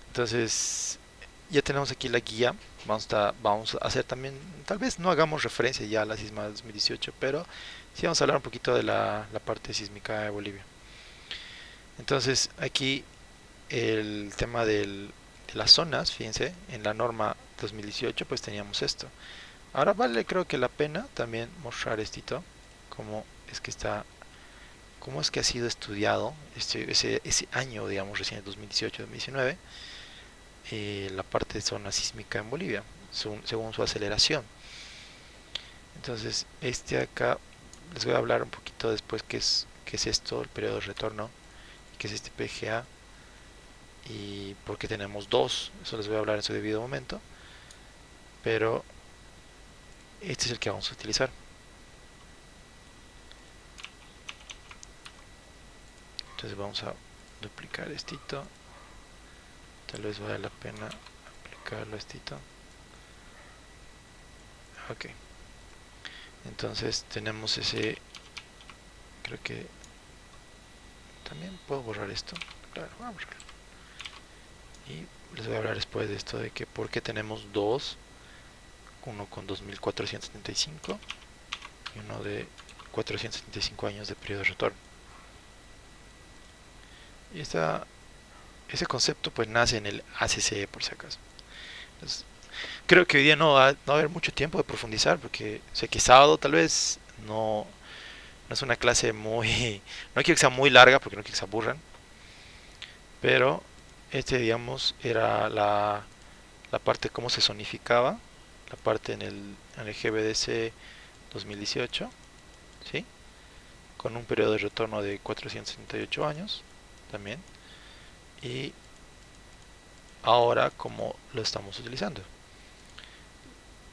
Entonces, ya tenemos aquí la guía. Vamos a hacer también, tal vez no hagamos referencia ya a la sisma de 2018, pero sí vamos a hablar un poquito de la parte sísmica de Bolivia. Entonces, aquí el tema de las zonas, fíjense, en la norma 2018 pues teníamos esto. Ahora vale creo que la pena también mostrar esto, cómo es que ha sido estudiado ese año, digamos, recién 2018-2019, la parte de zona sísmica en Bolivia, según su aceleración. Entonces, acá les voy a hablar un poquito después qué es esto, el periodo de retorno, qué es este PGA y por qué tenemos dos. Eso les voy a hablar en su debido momento, pero este es el que vamos a utilizar. Entonces vamos a duplicar esto. Tal vez vale la pena aplicarlo esto. Ok. Entonces tenemos ese. Creo que también puedo borrar esto. Claro, vamos a borrar. Y les voy a hablar después de esto de que por qué tenemos dos. Uno con 2475 y uno de 475 años de periodo de retorno. Y ese concepto pues nace en el ACCE, por si acaso. Entonces, creo que hoy día no va a haber mucho tiempo de profundizar, porque sé que sábado tal vez no es una clase muy... No quiero que sea muy larga porque no quiero que se aburran, pero digamos, era la parte cómo se zonificaba, la parte en el GBDC 2018, ¿sí? Con un periodo de retorno de 478 años también, y ahora cómo lo estamos utilizando.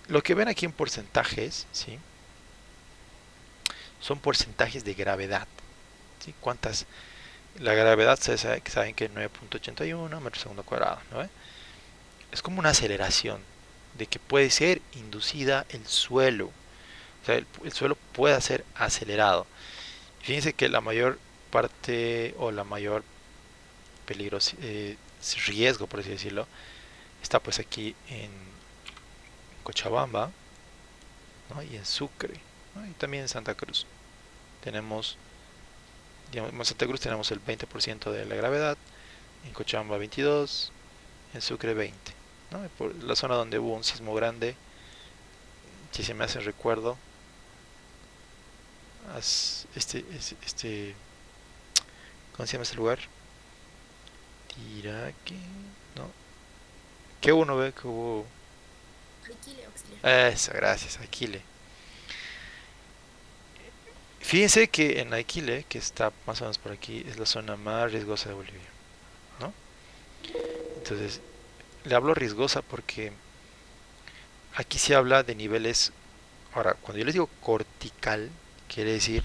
Lo que ven aquí en porcentajes, ¿sí? Son porcentajes de gravedad, ¿sí? La gravedad saben que es 9.81 metros segundo cuadrado, ¿no? Es como una aceleración de que puede ser inducida el suelo. O sea, el suelo puede ser acelerado. Fíjense que la mayor parte o la mayor peligro, riesgo, por así decirlo, está pues aquí en Cochabamba, ¿no? Y en Sucre, ¿no? Y también en Santa Cruz. Tenemos, digamos, en Santa Cruz tenemos el 20% de la gravedad, en Cochabamba 22%, en Sucre 20%, ¿no? Por la zona donde hubo un sismo grande, si se me hace recuerdo, ¿cómo se llama este lugar? Tiraque, ¿no? ¿Qué uno ve que hubo? Alquile auxiliar. Eso, gracias, Aquile. Fíjense que en Aquile, que está más o menos por aquí, es la zona más riesgosa de Bolivia, ¿no? Entonces, le hablo riesgosa porque aquí se habla de niveles. Ahora, cuando yo les digo cortical, quiere decir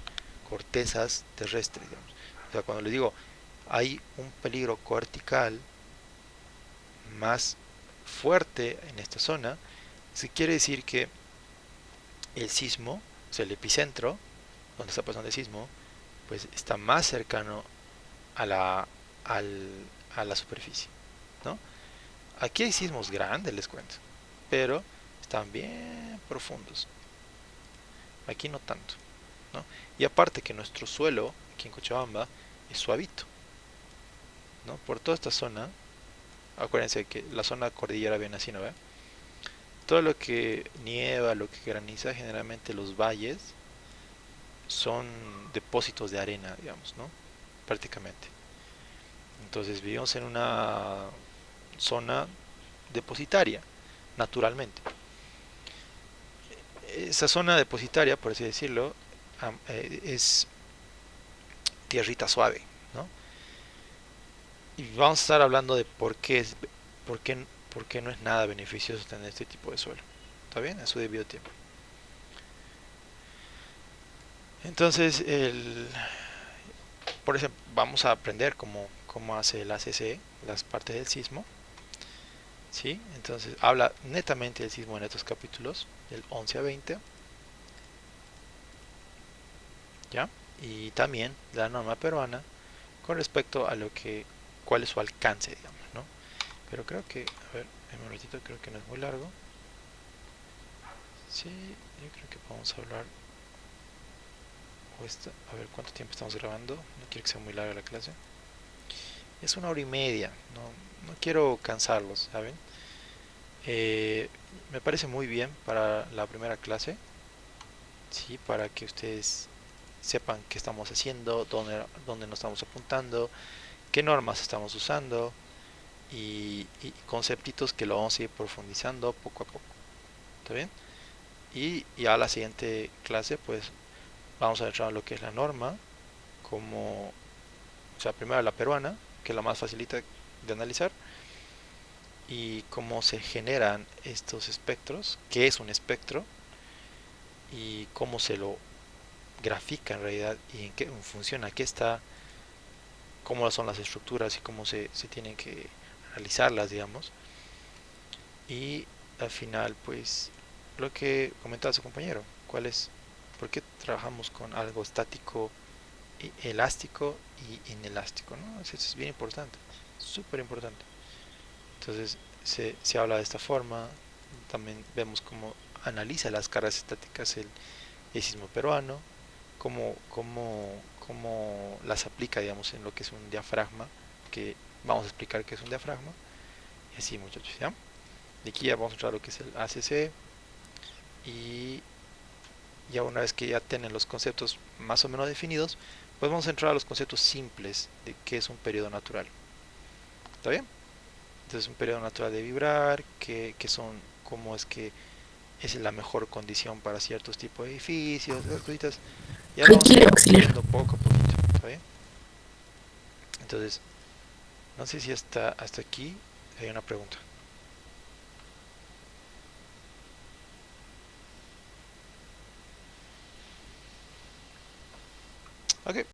cortezas terrestres, digamos. O sea, cuando les digo hay un peligro cortical más fuerte en esta zona, se quiere decir que el sismo, o sea, el epicentro, donde está pasando el sismo, pues está más cercano a a la superficie, ¿no? Aquí hay sismos grandes, les cuento, pero están bien profundos. Aquí no tanto, ¿no? Y aparte que nuestro suelo, aquí en Cochabamba, es suavito, ¿no? Por toda esta zona, acuérdense que la zona cordillera viene así, ¿no ve? Todo lo que nieva, lo que graniza, generalmente los valles son depósitos de arena, digamos, ¿no? Prácticamente. Entonces vivimos en una zona depositaria, naturalmente. Esa zona depositaria, por así decirlo, es tierrita suave, ¿no? Y vamos a estar hablando de por qué, por qué no es nada beneficioso tener este tipo de suelo. ¿Está bien? A su debido tiempo. Entonces, por ejemplo, vamos a aprender cómo hace el ACC, las partes del sismo. ¿Sí? Entonces, habla netamente del sismo en estos capítulos, del 11 a 20. ¿Ya? Y también la norma peruana con respecto a cuál es su alcance, digamos, ¿no? Pero creo que, a ver, un ratito, creo que no es muy largo. Sí, yo creo que podemos hablar. A ver cuánto tiempo estamos grabando. No quiero que sea muy larga la clase. Es 1 hora y media. No quiero cansarlos, ¿saben? Me parece muy bien para la primera clase. Sí, para que ustedes sepan qué estamos haciendo, dónde nos estamos apuntando, qué normas estamos usando y conceptitos que lo vamos a ir profundizando poco a poco. ¿Está bien? Y ya a la siguiente clase pues vamos a entrar en lo que es la norma, o sea, primero la peruana, que es la más facilita de analizar, y cómo se generan estos espectros, qué es un espectro y cómo se lo grafica en realidad y en qué funciona, qué está, cómo son las estructuras y cómo se tienen que analizarlas, digamos. Y al final, pues, lo que comentaba su compañero, por qué trabajamos con algo estático, elástico y inelástico, ¿no? Eso es bien importante, súper importante. Entonces, se habla de esta forma, también vemos cómo analiza las cargas estáticas el sismo peruano, cómo las aplica, digamos, en lo que es un diafragma, que vamos a explicar qué es un diafragma, y así, muchachos, ¿ya? De aquí ya vamos a entrar a lo que es el ACC, y ya una vez que ya tienen los conceptos más o menos definidos, pues vamos a entrar a los conceptos simples de qué es un periodo natural. ¿Está bien? Entonces un periodo natural de vibrar, que son, cómo es que es la mejor condición para ciertos tipos de edificios, esas cositas. Ya lo vamos a ir viendo poco a poquito, ¿está bien? Entonces, no sé si hasta aquí hay una pregunta. Ok,